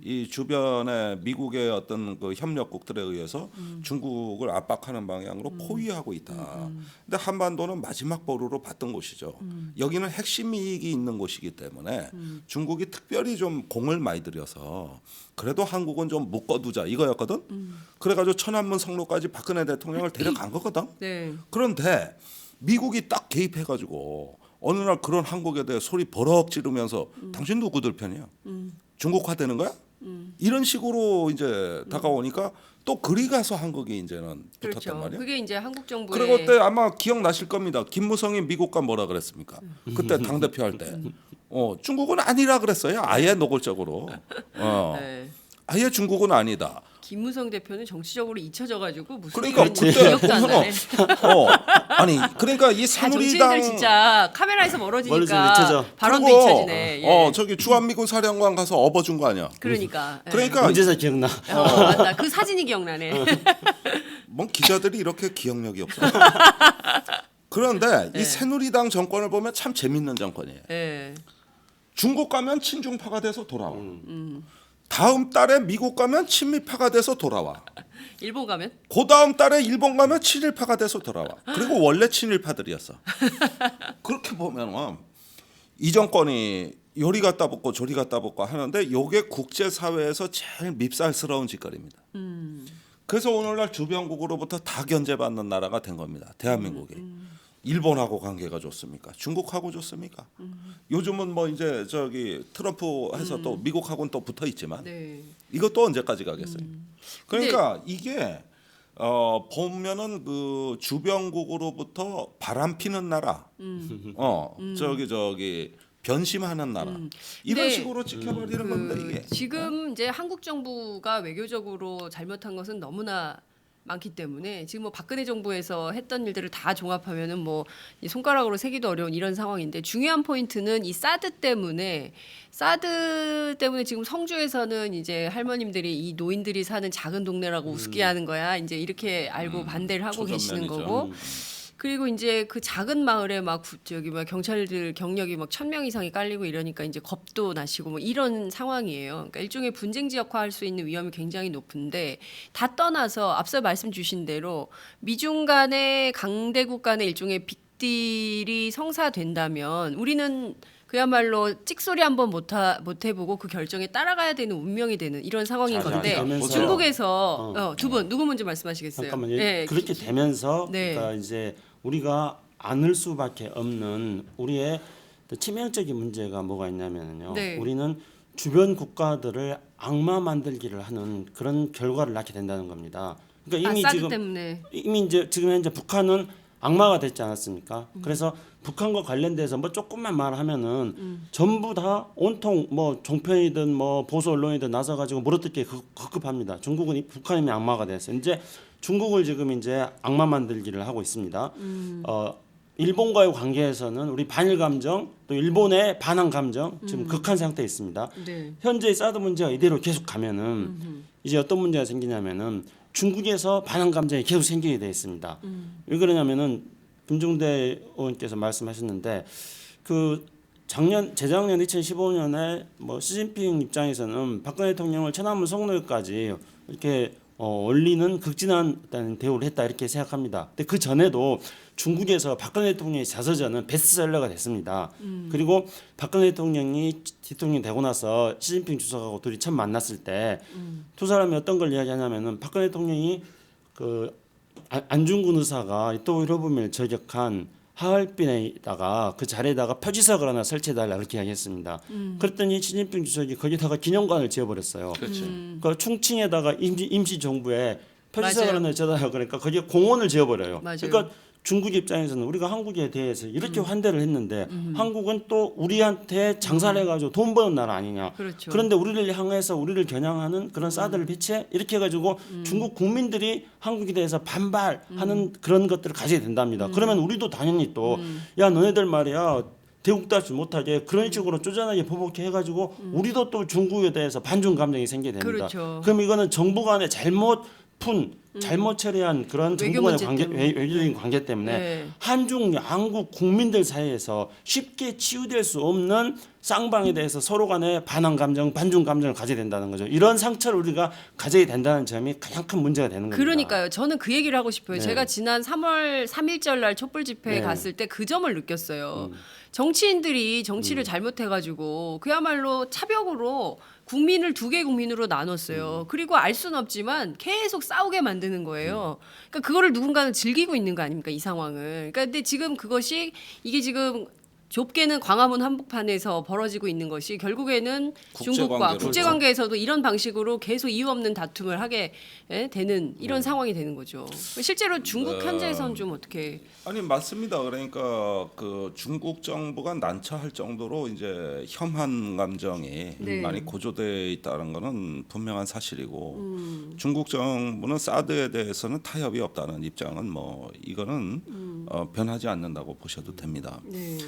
이 주변에 미국의 어떤 그 협력국들에 의해서 중국을 압박하는 방향으로 포위하고 있다. 근데 한반도는 마지막 보루로 봤던 곳이죠. 여기는 핵심 이익이 있는 곳이기 때문에 중국이 특별히 좀 공을 많이 들여서 그래도 한국은 좀 묶어두자 이거였거든. 그래가지고 천안문 성로까지 박근혜 대통령을 데려간 거거든. 네. 그런데 미국이 딱 개입해가지고 어느 날 그런 한국에 대해 소리 버럭 지르면서 당신 누구들 편이야? 중국화되는 거야? 이런 식으로 이제 다가오니까 또 그리 가서 한국이 이제는 붙었단 그렇죠. 말이야. 그게 이제 한국 정부의 그리고 그때 아마 기억나실 겁니다. 김무성이 미국과 뭐라 그랬습니까? 그때 당 대표 할 때, 중국은 아니라 그랬어요. 아예 노골적으로. 네. 아예 중국은 아니다. 김무성 대표는 정치적으로 잊혀져가지고 무슨 그러니까 일을 그때 기억도 안 나네. 아니 그러니까 이 정치인들 새누리당 진짜 카메라에서 멀어지면 멀어지니까 잊혀져. 발언도 그리고, 잊혀지네. 예. 저기 주한미군 사령관 가서 업어준 거 아니야. 그러니까. 예. 그러니까 언제서 기억나? 맞다. 그 사진이 기억나네. 뭔 기자들이 이렇게 기억력이 없어. 그런데 네. 이 새누리당 정권을 보면 참 재밌는 정권이에요. 예. 중국 가면 친중파가 돼서 돌아와. 다음 달에 미국 가면 친미파가 돼서 돌아와. 일본 가면 그 다음 달에 일본 가면 친일파가 돼서 돌아와. 그리고 원래 친일파들이었어. 그렇게 보면 이 정권이 요리 갖다 붓고 조리 갖다 붓고 하는데 이게 국제사회에서 제일 밉살스러운 짓거리입니다. 그래서 오늘날 주변국으로부터 다 견제받는 나라가 된 겁니다. 대한민국이. 일본하고 관계가 좋습니까? 중국하고 좋습니까? 요즘은 뭐 이제 저기 트럼프 해서 또 미국하고는 또 붙어 있지만 네. 이것도 언제까지 가겠어요? 그러니까 이게 보면은 그 주변국으로부터 바람 피는 나라, 저기 변심하는 나라 이런 근데 식으로 지켜버리는 겁니다 이게. 지금 이제 한국 정부가 외교적으로 잘못한 것은 너무나 많기 때문에 지금 뭐 박근혜 정부에서 했던 일들을 다 종합하면은 뭐 이 손가락으로 세기도 어려운 이런 상황인데 중요한 포인트는 이 사드 때문에 지금 성주에서는 이제 할머님들이 이 노인들이 사는 작은 동네라고 우습게 하는 거야. 이제 이렇게 알고 반대를 하고 계시는 초전면이죠. 거고. 그리고 이제 그 작은 마을에 막 저기 뭐 경찰들 경력이 막 1,000명 이상이 깔리고 이러니까 이제 겁도 나시고 뭐 이런 상황이에요. 그러니까 일종의 분쟁 지역화할 수 있는 위험이 굉장히 높은데 다 떠나서 앞서 말씀 주신 대로 미중 간의 강대국 간의 일종의 빅딜이 성사된다면 우리는 그야말로 찍소리 한번 못 해보고 그 결정에 따라가야 되는 운명이 되는 이런 상황인 자, 건데 그러면서- 중국에서 두 분 누구 먼저 말씀하시겠어요? 잠깐만요. 네. 그렇게 되면서 네. 그러니까 이제 우리가 안을 수밖에 없는 우리의 치명적인 문제가 뭐가 있냐면요. 네. 우리는 주변 국가들을 악마 만들기를 하는 그런 결과를 낳게 된다는 겁니다. 그러니까 이미 사드 지금 때문에 이미 이제 지금 현재 북한은 악마가 됐지 않았습니까? 그래서 북한과 관련돼서 뭐 조금만 말하면은 전부 다 온통 뭐 종편이든 뭐 보수 언론이든 나서 가지고 물어뜯기 급급합니다. 중국은 북한이 악마가 됐어요. 이제 중국을 지금 이제 악마 만들기를 하고 있습니다. 일본과의 관계에서는 우리 반일 감정 또 일본의 반항 감정 지금 극한 상태에 있습니다. 네. 현재 사드 문제가 이대로 계속 가면은 이제 어떤 문제가 생기냐면은 중국에서 반항 감정이 계속 생기게 돼 있습니다. 왜 그러냐면은 김종대 의원께서 말씀하셨는데 그 재작년 2015년에 뭐 시진핑 입장에서는 박근혜 대통령을 천안문 성노예까지 이렇게 올리는 극진한 대우를 했다 이렇게 생각합니다. 근데 그 전에도 중국에서 박근혜 대통령의 자서전은 베스트셀러가 됐습니다. 그리고 박근혜 대통령이 대통령 되고 나서 시진핑 주석하고 둘이 처음 만났을 때 두 사람이 어떤 걸 이야기하냐면은 박근혜 대통령이 그 안중근 의사가 또 유럽을 저격한 하얼빈에다가 그 자리에다가 표지석을 하나 설치해달라 그렇게 이야기했습니다. 그랬더니 시진핑 주석이 거기다가 기념관을 지어버렸어요. 그 충칭에다가 임시 정부에 표지석을 맞아요. 하나 지어달라 그러니까 거기에 공원을 지어버려요. 맞아요. 그러니까 중국 입장에서는 우리가 한국에 대해서 이렇게 환대를 했는데 한국은 또 우리한테 장사를 해가지고 돈 버는 나라 아니냐. 그렇죠. 그런데 우리를 향해서 우리를 겨냥하는 그런 사드를 배치해 이렇게 해가지고 중국 국민들이 한국에 대해서 반발하는 그런 것들을 가지게 된답니다. 그러면 우리도 당연히 또 야 너네들 말이야 대국답지 못하게 그런 식으로 쪼잔하게 보복해 해가지고 우리도 또 중국에 대해서 반중 감정이 생기게 됩니다. 그렇죠. 그럼 이거는 정부 간의 잘못 처리한 그런 정부 외교 간의 문제 관계, 때문에. 외교적인 관계 때문에 네. 한중 양국 국민들 사이에서 쉽게 치유될 수 없는 쌍방에 대해서 서로 간에 반항 감정, 반중 감정을 가지게 된다는 거죠. 이런 상처를 우리가 가지게 된다는 점이 가장 큰 문제가 되는 겁니다. 그러니까요. 저는 그 얘기를 하고 싶어요. 네. 제가 지난 3월 3일절 날 촛불 집회에 네. 갔을 때 그 점을 느꼈어요. 정치인들이 정치를 잘못해가지고 그야말로 차벽으로 국민을 두 개 국민으로 나눴어요. 그리고 알 수는 없지만 계속 싸우게 만드는 거예요. 그러니까 그거를 누군가는 즐기고 있는 거 아닙니까 이 상황을. 그러니까 근데 지금 이게 지금 좁게는 광화문 한복판에서 벌어지고 있는 것이 결국에는 중국과 국제관계로. 국제관계에서도 이런 방식으로 계속 이유 없는 다툼을 하게 되는 이런 상황이 되는 거죠. 실제로 중국 현재에선 좀 어떻게 아니 맞습니다. 그러니까 그 중국 정부가 난처할 정도로 이제 혐한 감정이 네. 많이 고조돼 있다는 것은 분명한 사실이고 중국 정부는 사드에 대해서는 타협이 없다는 입장은 뭐 이거는 변하지 않는다고 보셔도 됩니다. 네.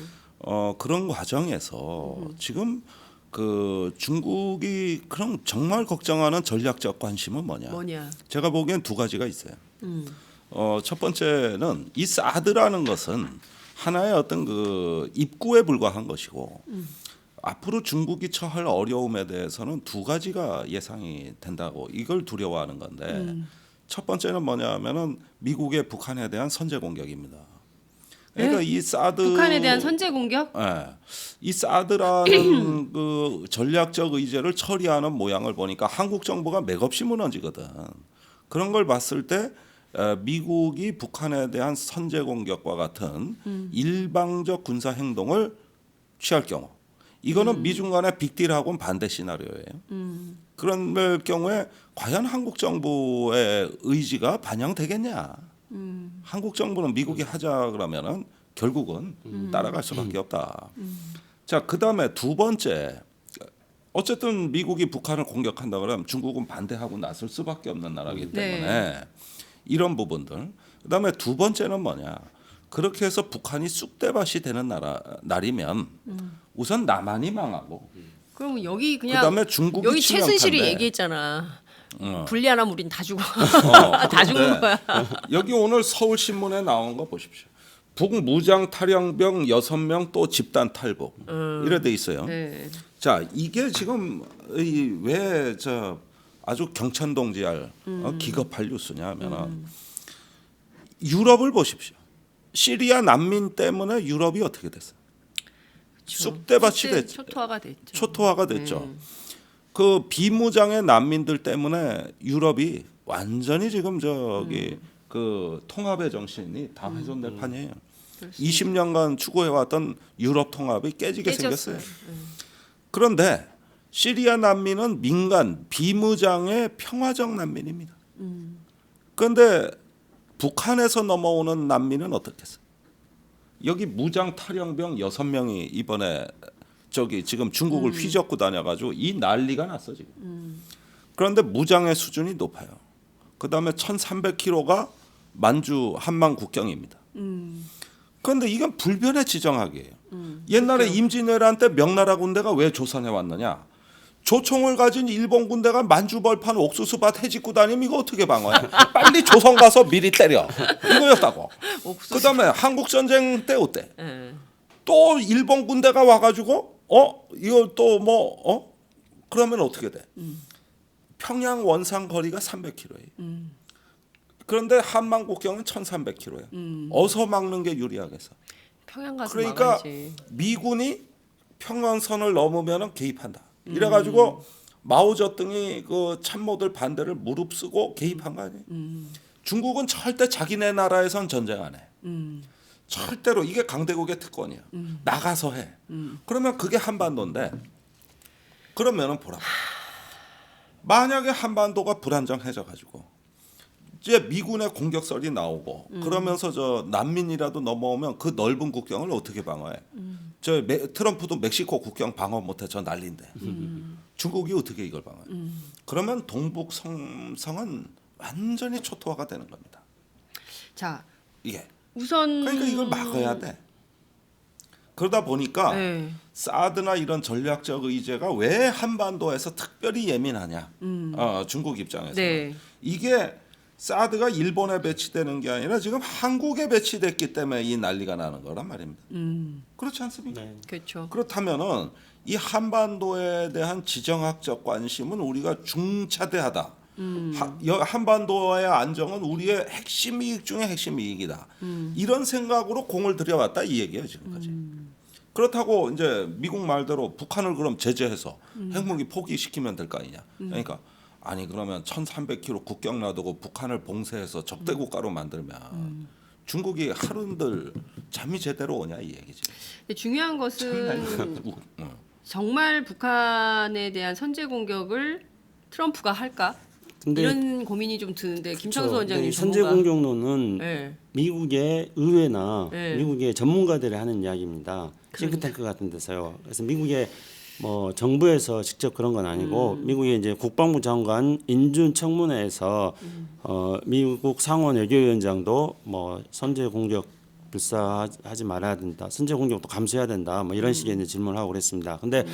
그런 과정에서 지금 그 중국이 그럼 정말 걱정하는 전략적 관심은 뭐냐? 뭐냐? 제가 보기엔 두 가지가 있어요. 첫 번째는 이 사드라는 것은 하나의 어떤 그 입구에 불과한 것이고 앞으로 중국이 처할 어려움에 대해서는 두 가지가 예상이 된다고 이걸 두려워하는 건데 첫 번째는 뭐냐면은 미국의 북한에 대한 선제 공격입니다. 그러니까 이 사드 북한에 대한 선제 공격? 예. 이 사드라는 그 전략적 의제를 처리하는 모양을 보니까 한국 정부가 맥없이 무너지거든. 그런 걸 봤을 때 미국이 북한에 대한 선제 공격과 같은 일방적 군사 행동을 취할 경우 이거는 미중 간의 빅딜하고는 반대 시나리오예요. 그런 경우에 과연 한국 정부의 의지가 반영되겠냐? 한국 정부는 미국이 하자 그러면은 결국은 따라갈 수밖에 없다. 자, 그다음에 두 번째, 어쨌든 미국이 북한을 공격한다 그러면 중국은 반대하고 나설 수밖에 없는 나라이기 때문에 이런 부분들. 그다음에 두 번째는 뭐냐? 그렇게 해서 북한이 쑥대밭이 되는 날이면 우선 남한이 망하고 그럼 여기 그냥 그다음에 중국이 여기 최순실이 치명타인데. 얘기했잖아. 불리하나 우린 다 죽어. 다 그런데 죽는 거야. 여기 오늘 서울신문에 나온 거 보십시오. 북무장 탈영병 6명 또 집단 탈북 이래 돼 있어요. 네. 자, 이게 지금 왜 저 아주 경천동지할 기겁할 뉴스냐 하면은 유럽을 보십시오. 시리아 난민 때문에 유럽이 어떻게 됐어요? 쑥대밭이 됐죠. 초토화가 됐죠. 됐죠. 그 비무장의 난민들 때문에 유럽이 완전히 지금 저기 그 통합의 정신이 다 훼손될 판이에요. 20년간 추구해왔던 유럽 통합이 깨지게 생겼어요. 그런데 시리아 난민은 민간 비무장의 평화적 난민입니다. 그런데 북한에서 넘어오는 난민은 어떻겠어요? 여기 무장 탈영병 6명이 이번에 저기 지금 중국을 휘젓고 다녀가지고 이 난리가 났어 지금. 그런데 무장의 수준이 높아요. 그다음에 1,300km가 만주 한만 국경입니다. 그런데 이건 불변의 지정학이에요. 옛날에 임진왜란 때 명나라 군대가 왜 조선에 왔느냐? 조총을 가진 일본 군대가 만주 벌판 옥수수밭 해집고 다니면 이거 어떻게 방어해? 빨리 조선 가서 미리 때려. 이거였다고. 그다음에 한국 전쟁 때 어때? 또 일본 군대가 와가지고 이거 또 뭐 그러면 어떻게 돼? 평양 원산 거리가 300km예요. 그런데 한만 국경은 1,300km예요. 어서 막는 게 유리하겠어. 평양 가서 그러니까 막아야지. 미군이 평양선을 넘으면 개입한다. 이래가지고 마오쩌둥이 그 참모들 반대를 무릅쓰고 개입한 거 아니에요. 중국은 절대 자기네 나라에선 전쟁 안 해. 절대로 이게 강대국의 특권이야. 나가서 해. 그러면 그게 한반도인데 그러면은 보라. 만약에 한반도가 불안정해져 가지고 이제 미군의 공격설이 나오고 그러면서 저 난민이라도 넘어오면 그 넓은 국경을 어떻게 방어해? 트럼프도 멕시코 국경 방어 못해 저 난리인데 중국이 어떻게 이걸 방어해? 그러면 동북 성은 완전히 초토화가 되는 겁니다. 자, 이게 우선 그러니까 이걸 막아야 돼. 그러다 보니까 사드나 이런 전략적 의제가 왜 한반도에서 특별히 예민하냐? 중국 입장에서 이게 사드가 일본에 배치되는 게 아니라 지금 한국에 배치됐기 때문에 이 난리가 나는 거란 말입니다. 그렇지 않습니까? 그렇죠. 그렇다면은 이 한반도에 대한 지정학적 관심은 우리가 중차대하다. 한반도의 안정은 우리의 핵심 이익 중에 핵심 이익이다. 이런 생각으로 공을 들여왔다 이 얘기예요 지금까지. 그렇다고 이제 미국 말대로 북한을 그럼 제재해서 핵무기 포기시키면 될 거 아니냐. 그러니까 아니 그러면 1,300km 국경 놔두고 북한을 봉쇄해서 적대 국가로 만들면 중국이 하루들 잠이 제대로 오냐 이 얘기지. 근데 중요한 것은 정말 북한에 대한 선제 공격을 트럼프가 할까? 이런 고민이 좀 드는데 김창수 원장님 선제 공격론은 미국의 의회나 미국의 전문가들이 하는 이야기입니다. 싱크탱크 같은 데서요. 그래서 미국의 뭐 정부에서 직접 그런 건 아니고 미국의 이제 국방부 장관 인준 청문회에서 미국 상원 외교위원장도 뭐 선제 공격 불사하지 말아야 된다. 선제 공격도 감수해야 된다. 뭐 이런 식의 이제 질문을 하고 그랬습니다. 근데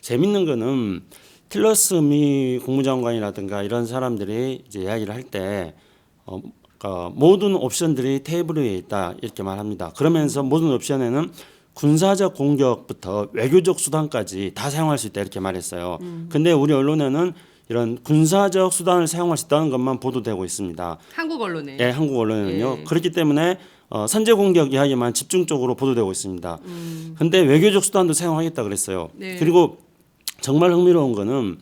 재밌는 거는 tillerson 미 국무장관이라든가 이런 사람들이 이제 이야기를 할 때 모든 옵션들이 테이블 위에 있다 이렇게 말합니다. 그러면서 모든 옵션에는 군사적 공격부터 외교적 수단까지 다 사용할 수 있다 이렇게 말했어요. 근데 우리 언론에는 이런 군사적 수단을 사용할 수 있다는 것만 보도되고 있습니다. 한국 언론에. 예, 한국 언론은요. 예. 그렇기 때문에 선제 공격 이야기만 집중적으로 보도되고 있습니다. 근데 외교적 수단도 사용하겠다 그랬어요. 네. 그리고 정말 흥미로운 거는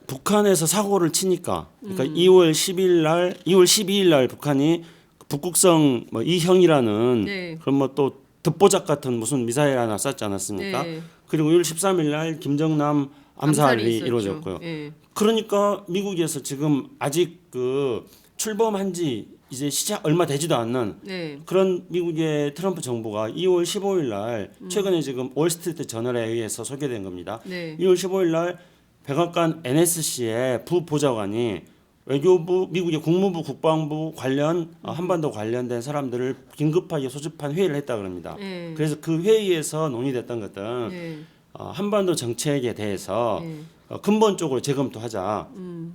북한에서 사고를 치니까 그러니까 2월 12일 날 북한이 북극성 뭐 이형이라는 네. 그런 뭐 또 듣보잡 같은 무슨 미사일 하나 쐈지 않았습니까? 네. 그리고 2월 13일 날 김정남 암살이 있었죠. 이루어졌고요. 예. 그러니까 미국에서 지금 아직 그 출범한 지 이제 시작 얼마 되지도 않는 네. 그런 미국의 트럼프 정부가 2월 15일 날 최근에 지금 월스트리트 저널에 의해서 소개된 겁니다. 네. 2월 15일 날 백악관 NSC의 부보좌관이 외교부, 미국의 국무부, 국방부 관련 한반도 관련된 사람들을 긴급하게 소집한 회의를 했다 그럽니다. 네. 그래서 그 회의에서 논의됐던 것들은 네. 한반도 정책에 대해서 네. 근본적으로 재검토하자.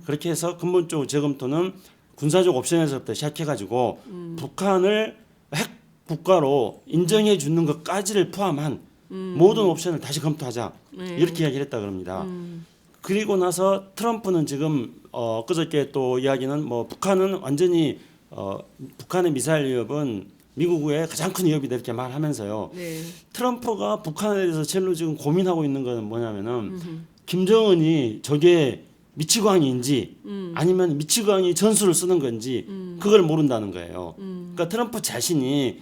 그렇게 해서 근본적으로 재검토는 군사적 옵션에서부터 시작해가지고 북한을 핵 국가로 인정해 주는 것까지를 포함한 모든 옵션을 다시 검토하자. 이렇게 이야기를 했다 그럽니다. 그리고 나서 트럼프는 지금 그저께 또 이야기는 뭐 북한은 완전히 북한의 미사일 위협은 미국의 가장 큰 위협이다 이렇게 말하면서요. 네. 트럼프가 북한에 대해서 제일로 지금 고민하고 있는 것은 뭐냐면은 김정은이 저게 미치광이인지 아니면 미치광이 전술을 쓰는 건지 그걸 모른다는 거예요. 그러니까 트럼프 자신이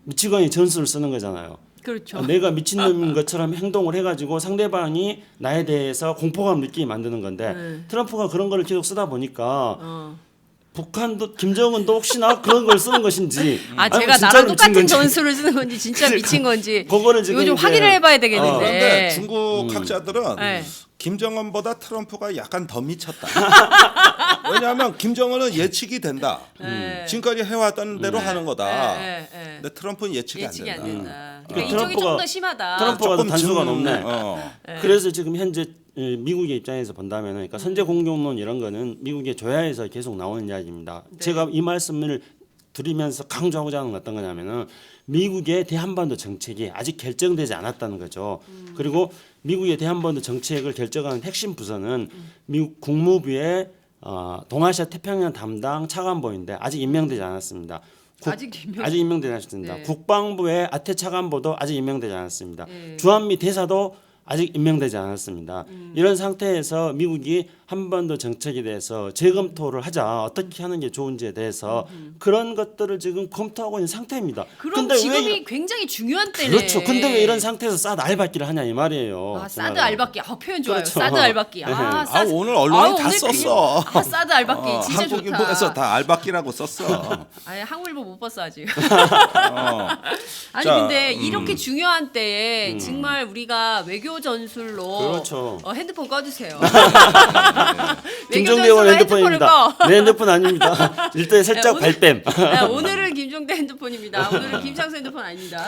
미치광이 전술을 쓰는 거잖아요. 그렇죠. 내가 미친놈인 것처럼 행동을 해가지고 상대방이 나에 대해서 공포감 느끼게 만드는 건데 네. 트럼프가 그런 거를 계속 쓰다 보니까 어. 북한도 김정은도 혹시나 그런 걸 쓰는 것인지 아 아니면 제가 진짜로 나랑 미친 똑같은 건지. 전술을 쓰는 건지 진짜 미친 건지 그거는 지금 이거 좀 이제 확인을 해봐야 되겠는데. 그런데 중국 학자들은 네. 김정은보다 트럼프가 약간 더 미쳤다. 왜냐하면 김정은은 예측이 된다. 네. 지금까지 해왔던 대로 하는 거다. 네, 네, 네. 근데 트럼프는 예측이 안 된다. 된다. 그러니까 그러니까 이쪽이 좀 트럼프가- 더 심하다. 트럼프가 더 단수가 좀, 높네. 네. 그래서 지금 현재 미국의 입장에서 본다면 그러니까 선제 공격론 이런 거는 미국의 조야에서 계속 나오는 이야기입니다. 네. 제가 이 말씀을 드리면서 강조하고자 하는 건 어떤 거냐면은 미국의 대한반도 정책이 아직 결정되지 않았다는 거죠. 그리고 미국의 대한반도 정책을 결정하는 핵심 부서는 미국 국무부의 동아시아 태평양 담당 차관보인데 아직 임명되지 않았습니다. 아직 임명되지 않았습니다. 네. 국방부의 아태 차관보도 아직 임명되지 않았습니다. 네. 주한미 대사도 아직 임명되지 않았습니다. 이런 상태에서 미국이 한반도 정책에 대해서 재검토를 하자 어떻게 하는 게 좋은지에 대해서 그런 것들을 지금 검토하고 있는 상태입니다. 그럼 근데 지금이 왜 굉장히 중요한 때네. 그렇죠. 근데 왜 이런 상태에서 사드 알박기를 하냐 이 말이에요. 아, 그 사드 말은. 알박기. 표현 좋아요. 그렇죠. 사드 알박기. 네. 사드. 오늘 언론이 다 오늘 썼어. 사드 알박기 진짜 좋다. 한국일보에서 다 알박기라고 썼어. 아니 한국일보 못 봤어 아직. 아니 자, 근데 이렇게 중요한 때에 정말 우리가 외교 전술로 그렇죠. 핸드폰 꺼주세요. 김종대 의원 핸드폰을 핸드폰입니다. 꺼. 내 핸드폰 아닙니다. 일단 살짝 오늘- 발뺌. 네, 오늘은 김종대 핸드폰입니다. 오늘은 김창수 핸드폰 아닙니다.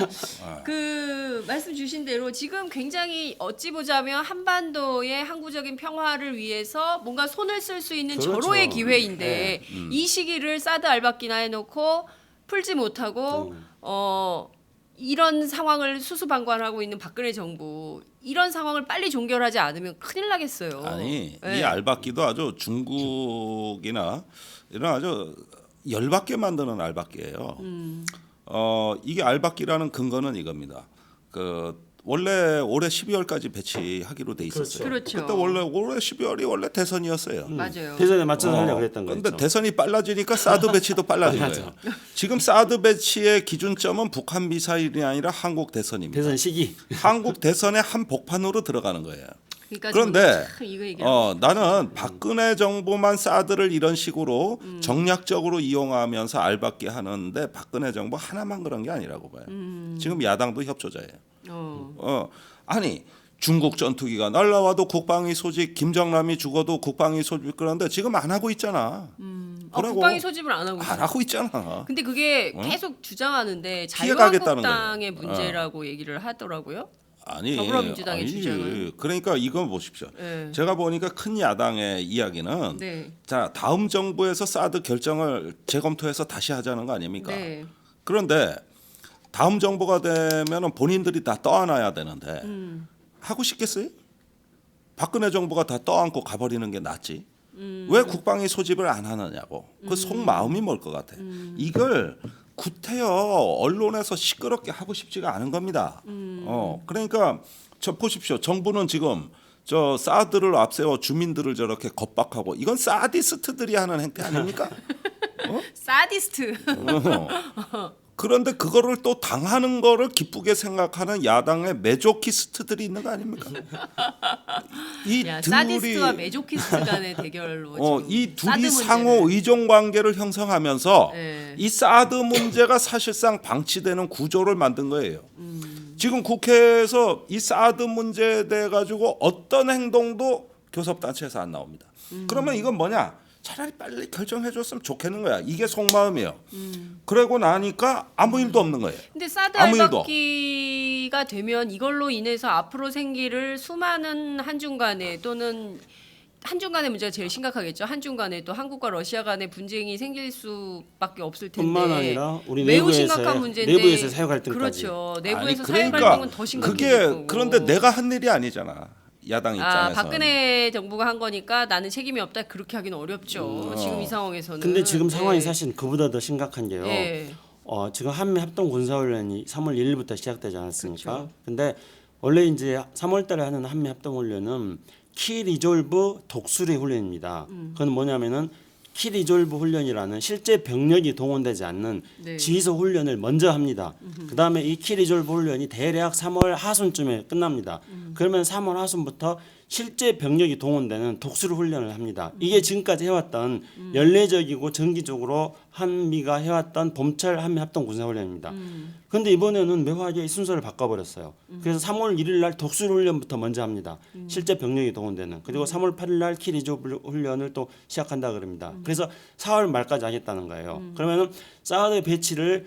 그 말씀 주신 대로 지금 굉장히 어찌 보자면 한반도의 항구적인 평화를 위해서 뭔가 손을 쓸 수 있는 그렇죠. 절호의 기회인데 이 시기를 사드 알박기나 해놓고 풀지 못하고 이런 상황을 수수방관하고 있는 박근혜 정부 이런 상황을 빨리 종결하지 않으면 큰일 나겠어요. 아니 네. 이 알박기도 아주 중국이나 이런 아주 열받게 만드는 알박기예요. 이게 알박기라는 근거는 이겁니다. 원래 올해 12월까지 배치하기로 돼 있었어요. 그렇죠. 그때 원래 올해 12월이 원래 대선이었어요. 맞아요. 대선에 맞춰서 하려고 그랬던 그런데 거죠. 대선이 빨라지니까 사드 배치도 빨라진 거예요. 지금 사드 배치의 기준점은 북한 미사일이 아니라 한국 대선입니다. 대선 시기. 한국 대선의 한 복판으로 들어가는 거예요. 그러니까 그런데 참 이거 얘기하고 나는 박근혜 정부만 사드를 이런 식으로 정략적으로 이용하면서 알박기 하는데 박근혜 정부 하나만 그런 게 아니라고 봐요. 지금 야당도 협조자예요. 아니 중국 전투기가 날라와도 국방위 소집, 김정남이 죽어도 국방위 소집 그런데 지금 안 하고 있잖아. 그러고 국방위 소집을 안 하고 안 있어요. 하고 있잖아. 근데 그게 계속 주장하는데 피해가겠다는 자유한국당의 거예요. 문제라고 얘기를 하더라고요. 아니, 더불어민주당의 아니지. 주장은. 그러니까 이건 보십시오. 네. 제가 보니까 큰 야당의 이야기는 네. 자 다음 정부에서 사드 결정을 재검토해서 다시 하자는 거 아닙니까? 네. 그런데 다음 정부가 되면은 본인들이 다 떠안아야 되는데 하고 싶겠어요? 박근혜 정부가 다 떠안고 가버리는 게 낫지. 왜 국방위 소집을 안 하느냐고. 그 속마음이 뭘 것 같아. 이걸 구태여 언론에서 시끄럽게 하고 싶지가 않은 겁니다. 그러니까 저 보십시오. 정부는 지금 저 사드를 앞세워 주민들을 저렇게 겁박하고 이건 사디스트들이 하는 행태 아닙니까? 사디스트. 그런데 그거를 또 당하는 거를 기쁘게 생각하는 야당의 메조키스트들이 있는 거 아닙니까? 이 야, 둘이 사디스트와 메조키스트 간의 대결로 지금 이 둘이 사드 상호 문제를. 의존 관계를 형성하면서 네. 이 사드 문제가 사실상 방치되는 구조를 만든 거예요. 지금 국회에서 이 사드 문제에 대해 가지고 어떤 행동도 교섭단체에서 안 나옵니다. 그러면 이건 뭐냐? 차라리 빨리 결정해줬으면 좋겠는 거야. 이게 속마음이에요. 그러고 나니까 아무 일도 없는 거예요. 근데 사드 아무 일도. 알박기가 되면 이걸로 인해서 앞으로 생기를 수많은 한중 간에 또는 한중 간의 문제가 제일 심각하겠죠. 한중 간에 또 한국과 러시아 간의 분쟁이 생길 수밖에 없을 텐데. 뿐만 아니라 우리 매우 내부에서의- 심각한 문제인데. 내부에서 사회 갈등까지. 그렇죠. 아니, 내부에서 사회 그러니까 갈등은 더 심각해질 그게 거고. 그런데 내가 한 일이 아니잖아. 야당 입장에서. 박근혜 정부가 한 거니까 나는 책임이 없다 그렇게 하기는 어렵죠. 지금 이 상황에서는. 근데 지금 상황이 네. 사실 그보다 더 심각한 게요. 네. 지금 한미 합동 군사훈련이 3월 1일부터 시작되지 않았습니까? 그렇죠. 근데 원래 이제 3월달에 하는 한미 합동 훈련은 키 리졸브 독수리 훈련입니다. 그건 뭐냐면은 키 리졸브 훈련이라는 실제 병력이 동원되지 않는 네. 지휘소 훈련을 먼저 합니다. 그다음에 이 키 리졸브 훈련이 대략 3월 하순쯤에 끝납니다. 그러면 3월 하순부터 실제 병력이 동원되는 독수리 훈련을 합니다. 이게 지금까지 해왔던 연례적이고 정기적으로 한미가 해왔던 봄철 한미 합동 군사훈련입니다. 그런데 이번에는 묘하게 이 순서를 바꿔버렸어요. 그래서 3월 1일 날 독수리 훈련부터 먼저 합니다. 실제 병력이 동원되는. 그리고 3월 8일 날 키리조브 훈련을 또 시작한다 그럽니다. 그래서 4월 말까지 하겠다는 거예요. 그러면은 사드 배치를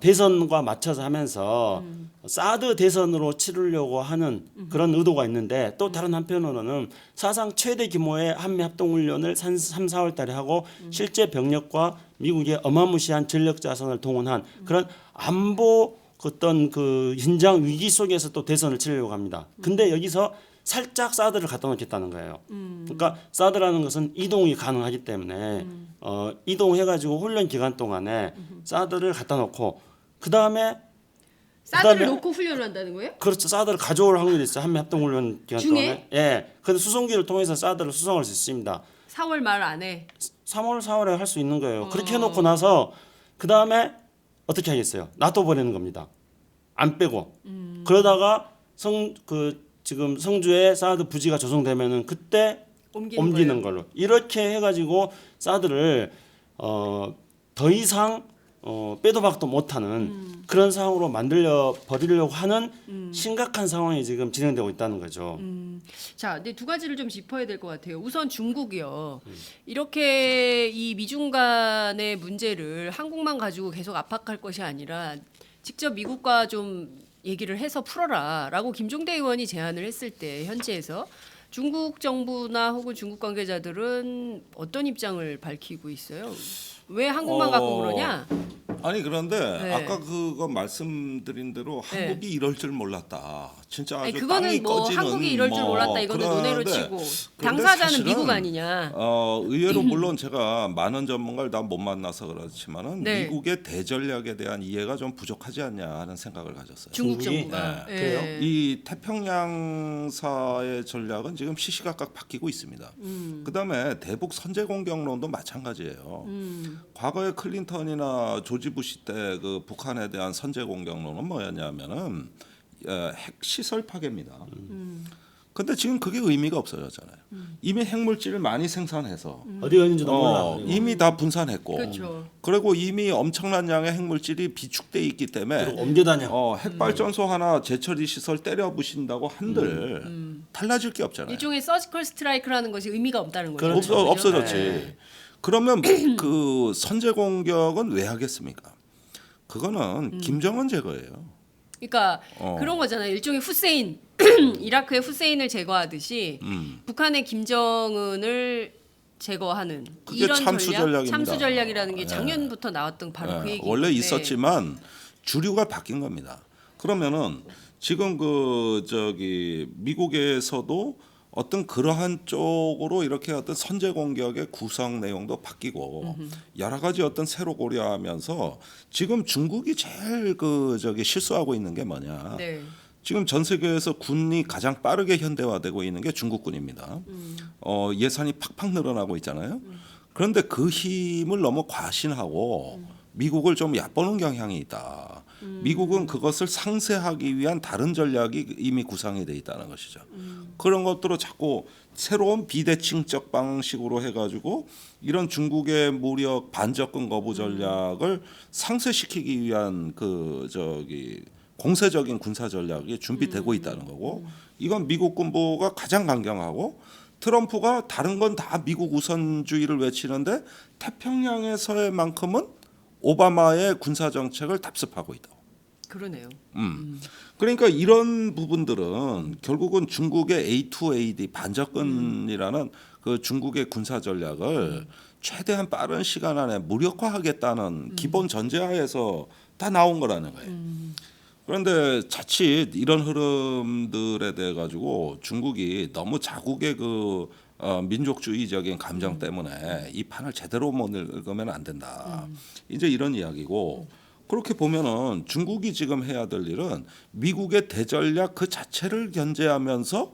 대선과 맞춰서 하면서 사드 대선으로 치르려고 하는 그런 의도가 있는데 또 다른 한편으로는 사상 최대 규모의 한미 합동 훈련을 3, 4월 달에 하고 실제 병력과 미국의 어마무시한 전력 자산을 동원한 그런 안보 어떤 그 현장 위기 속에서 또 대선을 치르려고 합니다. 근데 여기서 살짝 사드를 갖다 놓겠다는 거예요. 그러니까 사드라는 것은 이동이 가능하기 때문에 이동해가지고 훈련 기간 동안에 사드를 갖다 놓고 그 다음에 사드를 놓고 훈련을 한다는 거예요? 그렇죠. 사드를 가져올 확률이 있어요. 한미 합동 훈련 기간 중에? 동안에. 예. 그래서 수송기를 통해서 사드를 수송할 수 있습니다. 4월 말 안에. 3월, 4월에 할 수 있는 거예요. 그렇게 해놓고 나서 그 다음에 어떻게 하겠어요? 놔둬버리는 겁니다. 안 빼고. 그러다가 지금 성주에 사드 부지가 조성되면은 그때 옮기는 걸로 이렇게 해가지고 사드를 더 이상 빼도 박도 못하는 그런 상황으로 만들려 버리려고 하는 심각한 상황이 지금 진행되고 있다는 거죠. 자, 근데 두 가지를 좀 짚어야 될 것 같아요. 우선 중국이요. 이렇게 이 미중 간의 문제를 한국만 가지고 계속 압박할 것이 아니라 직접 미국과 좀 얘기를 해서 풀어라라고 김종대 의원이 제안을 했을 때 현지에서 중국 정부나 혹은 중국 관계자들은 어떤 입장을 밝히고 있어요? 왜 한국만 갖고 그러냐? 아니 그런데 네. 아까 그거 말씀드린 대로 한국이 이럴 줄 몰랐다. 진짜 아주 아니, 그거는 땅이 뭐 꺼지는 한국이 이럴 줄 몰랐다 이거는 논외로 그런데 치고 그런데 당사자는 사실은 미국 아니냐? 의외로 물론 제가 많은 전문가를 다 못 만나서 그렇지만은 네. 미국의 대전략에 대한 이해가 좀 부족하지 않냐 하는 생각을 가졌어요. 중국 중국이? 정부가. 네. 그래요? 이 태평양사의 전략은 지금 시시각각 바뀌고 있습니다. 그다음에 대북 선제 공격론도 마찬가지예요. 과거에 클린턴이나 조지 부시 때 그 북한에 대한 선제 공격론은 뭐였냐면은 핵 시설 파괴입니다. 근데 지금 그게 의미가 없어졌잖아요. 이미 핵물질을 많이 생산해서 어디가 있는지도 몰라. 이미 다 분산했고, 그렇죠. 그리고 이미 엄청난 양의 핵물질이 비축돼 있기 때문에 그리고 옮겨다녀. 핵발전소 하나 재처리 시설 때려 부신다고 한들 달라질 게 없잖아요. 일종의 서지컬 스트라이크라는 것이 의미가 없다는 거죠. 그렇죠. 그죠? 없어졌지. 네. 그러면 그 선제 공격은 왜 하겠습니까? 그거는 김정은 제거예요. 그러니까 그런 거잖아요. 일종의 후세인 이라크의 후세인을 제거하듯이 북한의 김정은을 제거하는 그게 이런 참수 전략입니다. 참수 전략이라는 게 작년부터 나왔던 바로 그 얘기인데 원래 있었지만 주류가 바뀐 겁니다. 그러면은 지금 미국에서도 어떤 그러한 쪽으로 이렇게 어떤 선제 공격의 구성 내용도 바뀌고 여러 가지 어떤 새로 고려하면서 지금 중국이 제일 실수하고 있는 게 뭐냐? 네. 지금 전 세계에서 군이 가장 빠르게 현대화되고 있는 게 중국군입니다. 예산이 팍팍 늘어나고 있잖아요. 그런데 그 힘을 너무 과신하고 미국을 좀 얕보는 경향이 있다. 미국은 그것을 상쇄하기 위한 다른 전략이 이미 구상이 돼 있다는 것이죠. 그런 것들을 자꾸 새로운 비대칭적 방식으로 해가지고 이런 중국의 무력 반접근 거부 전략을 상쇄시키기 위한 공세적인 군사 전략이 준비되고 있다는 거고 이건 미국 군부가 가장 강경하고 트럼프가 다른 건 다 미국 우선주의를 외치는데 태평양에서의 만큼은 오바마의 군사 정책을 답습하고 있다. 그러네요. 그러니까 이런 부분들은 결국은 중국의 A2AD 반접근이라는 그 중국의 군사 전략을 최대한 빠른 시간 안에 무력화하겠다는 기본 전제하에서 다 나온 거라는 거예요. 그런데 자칫 이런 흐름들에 대해 가지고 중국이 너무 자국의 민족주의적인 감정 때문에 이 판을 제대로 못 읽으면 안 된다. 이제 이런 이야기고 그렇게 보면은 중국이 지금 해야 될 일은 미국의 대전략 그 자체를 견제하면서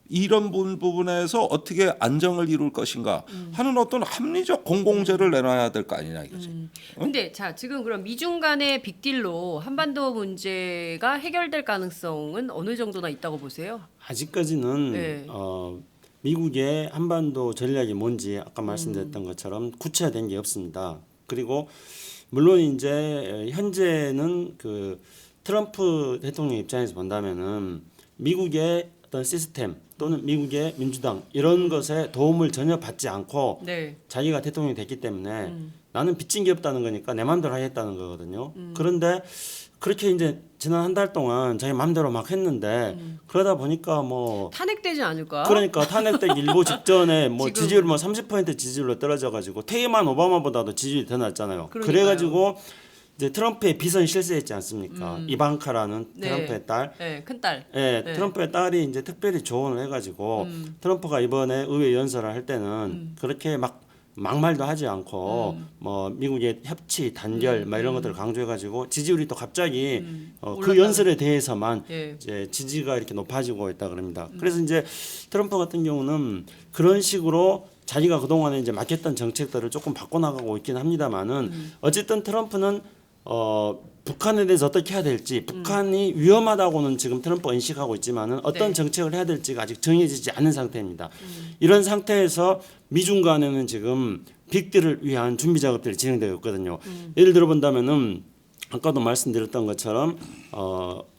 이런 부분에서 어떻게 안정을 이룰 것인가 하는 어떤 합리적 공공재를 내놔야 될 거 아니냐 이거지. 근데 자 지금 그럼 미중 간의 빅딜로 한반도 문제가 해결될 가능성은 어느 정도나 있다고 보세요? 아직까지는 네. 미국의 한반도 전략이 뭔지 아까 말씀드렸던 것처럼 구체화된 게 없습니다. 그리고 물론 이제 현재는 그 트럼프 대통령 입장에서 본다면은 미국의 어떤 시스템 또는 미국의 민주당 이런 것에 도움을 전혀 받지 않고 네. 자기가 대통령이 됐기 때문에 나는 빚진 게 없다는 거니까 내 마음대로 하겠다는 거거든요. 그런데 그렇게 이제 지난 한 달 동안 자기 마음대로 막 했는데 그러다 보니까 뭐 탄핵되지 않을까? 그러니까 탄핵되기 일보 직전에 뭐 지금- 지지율 뭐 30% 지지율로 떨어져가지고 퇴임한 오바마보다도 지지율이 더 낮잖아요. 그러니까요. 그래가지고 이제 트럼프의 비선 실세했지 않습니까? 이방카라는 네. 트럼프의 딸. 네, 큰 딸. 예, 네. 트럼프의 딸이 이제 특별히 조언을 해가지고 트럼프가 이번에 의회 연설을 할 때는 그렇게 막 막말도 하지 않고 뭐 미국의 협치, 단결 막 이런 것들을 강조해가지고 지지율이 또 갑자기 그 올랐다는- 연설에 대해서만 예. 이제 지지가 이렇게 높아지고 있다 그럽니다. 그래서 이제 트럼프 같은 경우는 그런 식으로 자기가 그동안에 이제 맡겼던 정책들을 조금 바꿔나가고 있긴 합니다만은 어쨌든 트럼프는 북한에 대해서 어떻게 해야 될지 북한이 위험하다고는 지금 트럼프가 인식하고 있지만은 어떤 네. 정책을 해야 될지가 아직 정해지지 않은 상태입니다. 이런 상태에서 미중 간에는 지금 빅딜을 위한 준비 작업들이 진행되고 있거든요. 예를 들어 본다면은 아까도 말씀드렸던 것처럼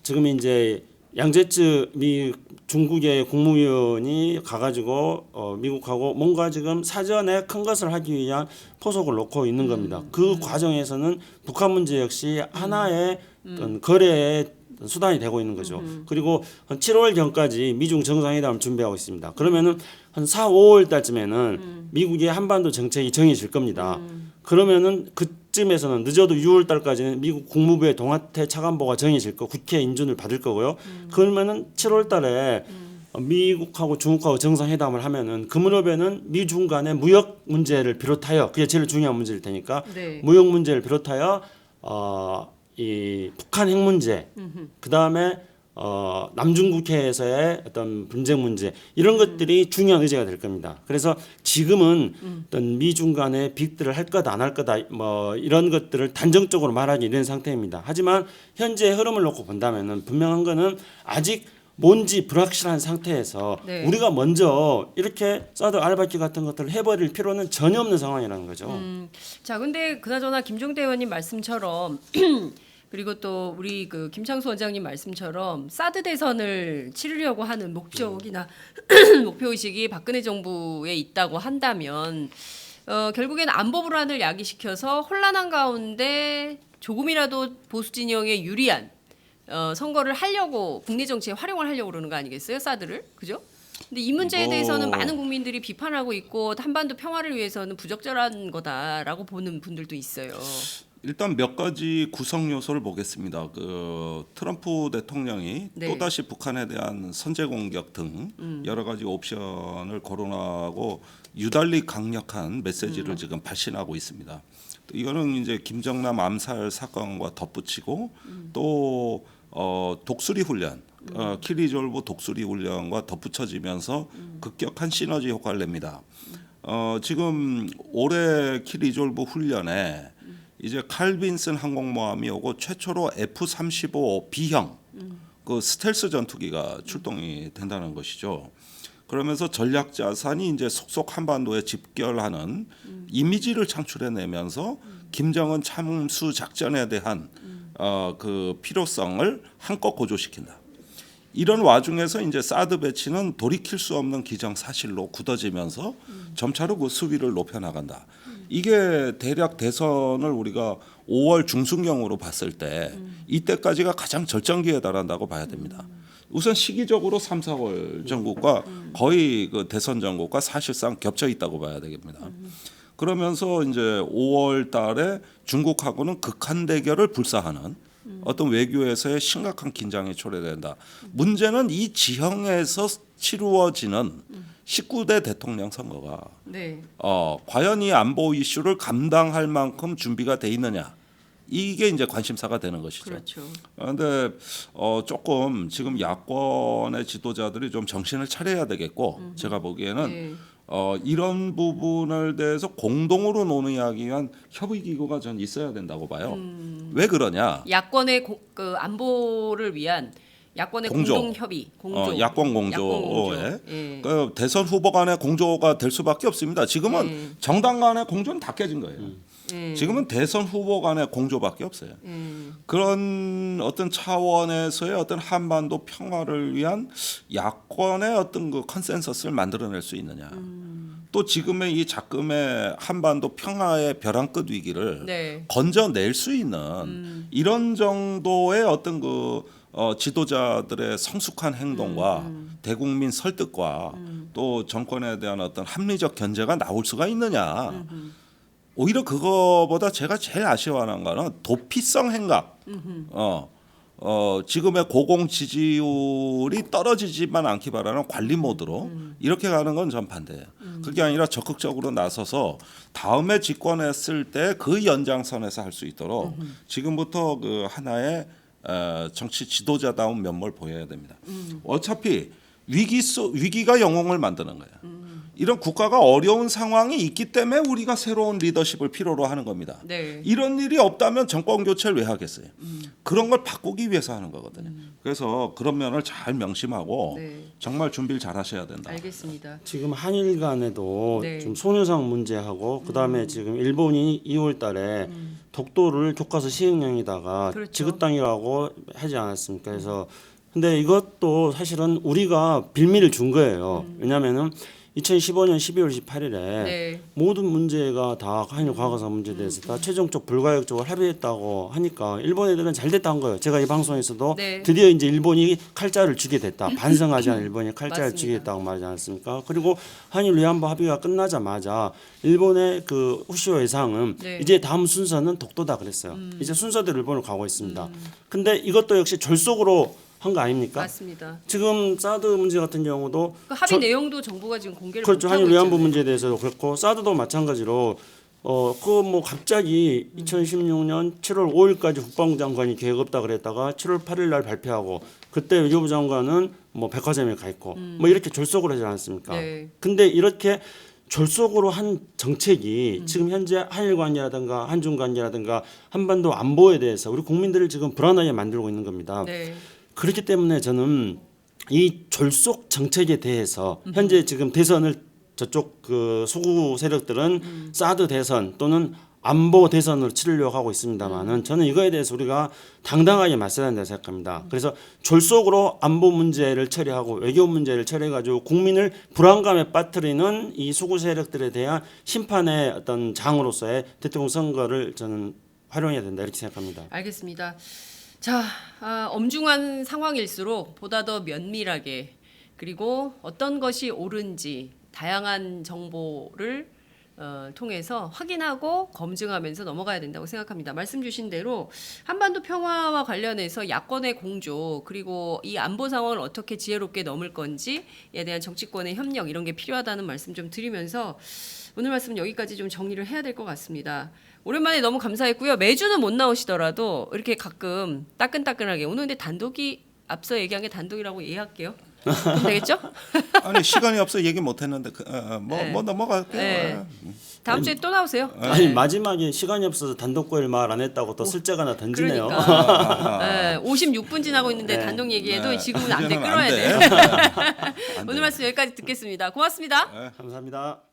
지금 이제 양제츠 중국의 국무위원이 가가지고 미국하고 뭔가 지금 사전에 큰 것을 하기 위한 포석을 놓고 있는 겁니다. 그 과정에서는 북한 문제 역시 하나의 어떤 거래의 수단이 되고 있는 거죠. 그리고 한 7월 경까지 미중 정상회담을 준비하고 있습니다. 그러면은 한 4, 5월 달쯤에는 미국의 한반도 정책이 정해질 겁니다. 그러면은 그쯤에서는 늦어도 6월 달까지는 미국 국무부의 동아태 차관보가 정해질 거, 국회 인준을 받을 거고요. 그러면은 7월 달에 미국하고 중국하고 정상회담을 하면은 그 무렵에는 미중 간의 무역 문제를 비롯하여 그게 제일 중요한 문제일 테니까 네. 무역 문제를 비롯하여 이 북한 핵 문제, 그 다음에 남중국해에서의 어떤 분쟁 문제 이런 것들이 중요한 의제가 될 겁니다. 그래서 지금은 어떤 미중 간의 빅딜을 할 거다 안 할 거다 뭐 이런 것들을 단정적으로 말하기 이런 상태입니다. 하지만 현재 흐름을 놓고 본다면은 분명한 거는 아직 뭔지 불확실한 상태에서 네. 우리가 먼저 이렇게 사드 알바키 같은 것들을 해버릴 필요는 전혀 없는 상황이라는 거죠. 자, 근데 그나저나 김종대 의원님 말씀처럼 그리고 또 우리 그 김창수 원장님 말씀처럼 사드 대선을 치르려고 하는 목적이나 목표 의식이 박근혜 정부에 있다고 한다면 결국에는 안보 불안을 야기시켜서 혼란한 가운데 조금이라도 보수 진영에 유리한 선거를 하려고 국내 정치에 활용을 하려고 그러는 거 아니겠어요? 사드를 그죠? 근데 이 문제에 대해서는 많은 국민들이 비판하고 있고 한반도 평화를 위해서는 부적절한 거다라고 보는 분들도 있어요. 일단 몇 가지 구성 요소를 보겠습니다. 그 트럼프 대통령이 네. 또다시 북한에 대한 선제 공격 등 여러 가지 옵션을 거론하고 유달리 강력한 메시지를 지금 발신하고 있습니다. 이거는 이제 김정남 암살 사건과 덧붙이고 또 독수리 훈련, 키리졸브 독수리 훈련과 덧붙여지면서 급격한 시너지 효과를 냅니다. 지금 올해 키리졸브 훈련에 이제 칼 빈슨 항공모함이 오고 최초로 F-35 B형 그 스텔스 전투기가 출동이 된다는 것이죠. 그러면서 전략 자산이 이제 속속 한반도에 집결하는 이미지를 창출해내면서 김정은 참수 작전에 대한 그 필요성을 한껏 고조시킨다. 이런 와중에서 이제 사드 배치는 돌이킬 수 없는 기정사실로 굳어지면서 점차로 그 수위를 높여나간다. 이게 대략 대선을 우리가 5월 중순경으로 봤을 때 이때까지가 가장 절정기에 달한다고 봐야 됩니다. 우선 시기적으로 3, 4월 전국과 거의 그 대선 전국과 사실상 겹쳐 있다고 봐야 되겠습니다. 그러면서 이제 5월 달에 중국하고는 극한 대결을 불사하는 어떤 외교에서의 심각한 긴장이 초래된다. 문제는 이 지형에서 치루어지는 19대 대통령 선거가 네. 과연 이 안보 이슈를 감당할 만큼 준비가 돼 있느냐. 이게 이제 관심사가 되는 것이죠. 그렇죠. 그런데 조금 지금 야권의 지도자들이 좀 정신을 차려야 되겠고 제가 보기에는 네. 이런 부분을 대해서 공동으로 논의하기 위한 협의 기구가 전 있어야 된다고 봐요. 왜 그러냐? 야권의 그 안보를 위한 야권의 공조. 공동 협의, 공조, 야권 공조에 예. 그 대선 후보 간의 공조가 될 수밖에 없습니다. 지금은 정당 간의 공조는 다 깨진 거예요. 지금은 대선 후보 간의 공조밖에 없어요. 그런 어떤 차원에서의 어떤 한반도 평화를 위한 야권의 어떤 그 컨센서스를 만들어낼 수 있느냐. 또 지금의 이 작금의 한반도 평화의 벼랑 끝 위기를 네. 건져낼 수 있는 이런 정도의 어떤 그 지도자들의 성숙한 행동과 대국민 설득과 또 정권에 대한 어떤 합리적 견제가 나올 수가 있느냐. 오히려 그거보다 제가 제일 아쉬워하는 거는 도피성 행각. 지금의 고공 지지율이 떨어지지만 않기 바라는 관리 모드로 이렇게 가는 건 전 반대예요. 그게 아니라 적극적으로 나서서 다음에 집권했을 때 그 연장선에서 할 수 있도록 지금부터 그 하나의 정치 지도자다운 면모를 보여야 됩니다. 어차피 위기가 영웅을 만드는 거예요. 이런 국가가 어려운 상황이 있기 때문에 우리가 새로운 리더십을 필요로 하는 겁니다. 네. 이런 일이 없다면 정권 교체를 왜 하겠어요? 그런 걸 바꾸기 위해서 하는 거거든요. 그래서 그런 면을 잘 명심하고 네. 정말 준비를 잘 하셔야 된다. 알겠습니다. 지금 한일 간에도 네. 좀 손해상 문제하고 그다음에 지금 일본이 2월 달에 독도를 교과서 시행령에다가 그렇죠. 지긋당이라고 하지 않았습니까? 그래서 근데 이것도 사실은 우리가 빌미를 준 거예요. 왜냐면은 2015년 12월 18일에 네. 모든 문제가 다 한일 과거사 문제에 대해서 다 최종적 불가역적으로 합의했다고 하니까 일본 애들은 잘 됐다 한 거예요. 제가 이 방송에서도 네. 드디어 이제 일본이 칼자를 쥐게 됐다. 반성하지 않은 일본이 칼자를 맞습니다. 쥐게 됐다고 말하지 않았습니까? 그리고 한일 위안부 합의가 끝나자마자 일본의 그 후시오 외상은 네. 이제 다음 순서는 독도다 그랬어요. 이제 순서대로 일본을 가고 있습니다. 근데 이것도 역시 졸속으로 한 거 아닙니까? 맞습니다. 지금 사드 문제 같은 경우도 그 합의 내용도 정부가 지금 공개를 그렇죠. 못하고 한일 위안부 있잖아요. 문제에 대해서도 그렇고 사드도 마찬가지로 그 뭐 갑자기 2016년 7월 5일까지 국방부 장관이 계획 없다 그랬다가 7월 8일 날 발표하고 그때 외교부 장관은 뭐 백화점에 가 있고 뭐 이렇게 졸속으로 하지 않았습니까? 네. 근데 이렇게 졸속으로 한 정책이 지금 현재 한일 관계라든가 한중 관계라든가 한반도 안보에 대해서 우리 국민들을 지금 불안하게 만들고 있는 겁니다. 네. 그렇기 때문에 저는 이 졸속 정책에 대해서 현재 지금 대선을 저쪽 그 수구 세력들은 사드 대선 또는 안보 대선으로 치르려고 하고 있습니다만은 저는 이거에 대해서 우리가 당당하게 맞서야 한다고 생각합니다. 그래서 졸속으로 안보 문제를 처리하고 외교 문제를 처리해가지고 국민을 불안감에 빠뜨리는 이 수구 세력들에 대한 심판의 어떤 장으로서의 대통령 선거를 저는 활용해야 된다 이렇게 생각합니다. 알겠습니다. 자, 엄중한 상황일수록 보다 더 면밀하게 그리고 어떤 것이 옳은지 다양한 정보를 통해서 확인하고 검증하면서 넘어가야 된다고 생각합니다. 말씀 주신 대로 한반도 평화와 관련해서 야권의 공조 그리고 이 안보 상황을 어떻게 지혜롭게 넘을 건지에 대한 정치권의 협력 이런 게 필요하다는 말씀 좀 드리면서 오늘 말씀은 여기까지 좀 정리를 해야 될 것 같습니다. 오랜만에 너무 감사했고요. 매주는 못 나오시더라도 이렇게 가끔 따끈따끈하게 오늘 근데 단독이 앞서 얘기한 게 단독이라고 이해할게요. 그럼 되겠죠? 아니 시간이 없어 얘기 못했는데 뭐 넘어갈게요. 네. 다음 주에 또 나오세요. 아니 마지막에 시간이 없어서 단독 고일 말 안 했다고 또 슬쩍 하나 던지네요. 그러니까. 네, 56분 지나고 있는데 네. 단독 얘기해도 네. 지금은 안 돼. 이제는 끌어야 안 돼. 돼. 안 오늘 돼. 말씀 여기까지 듣겠습니다. 고맙습니다. 감사합니다.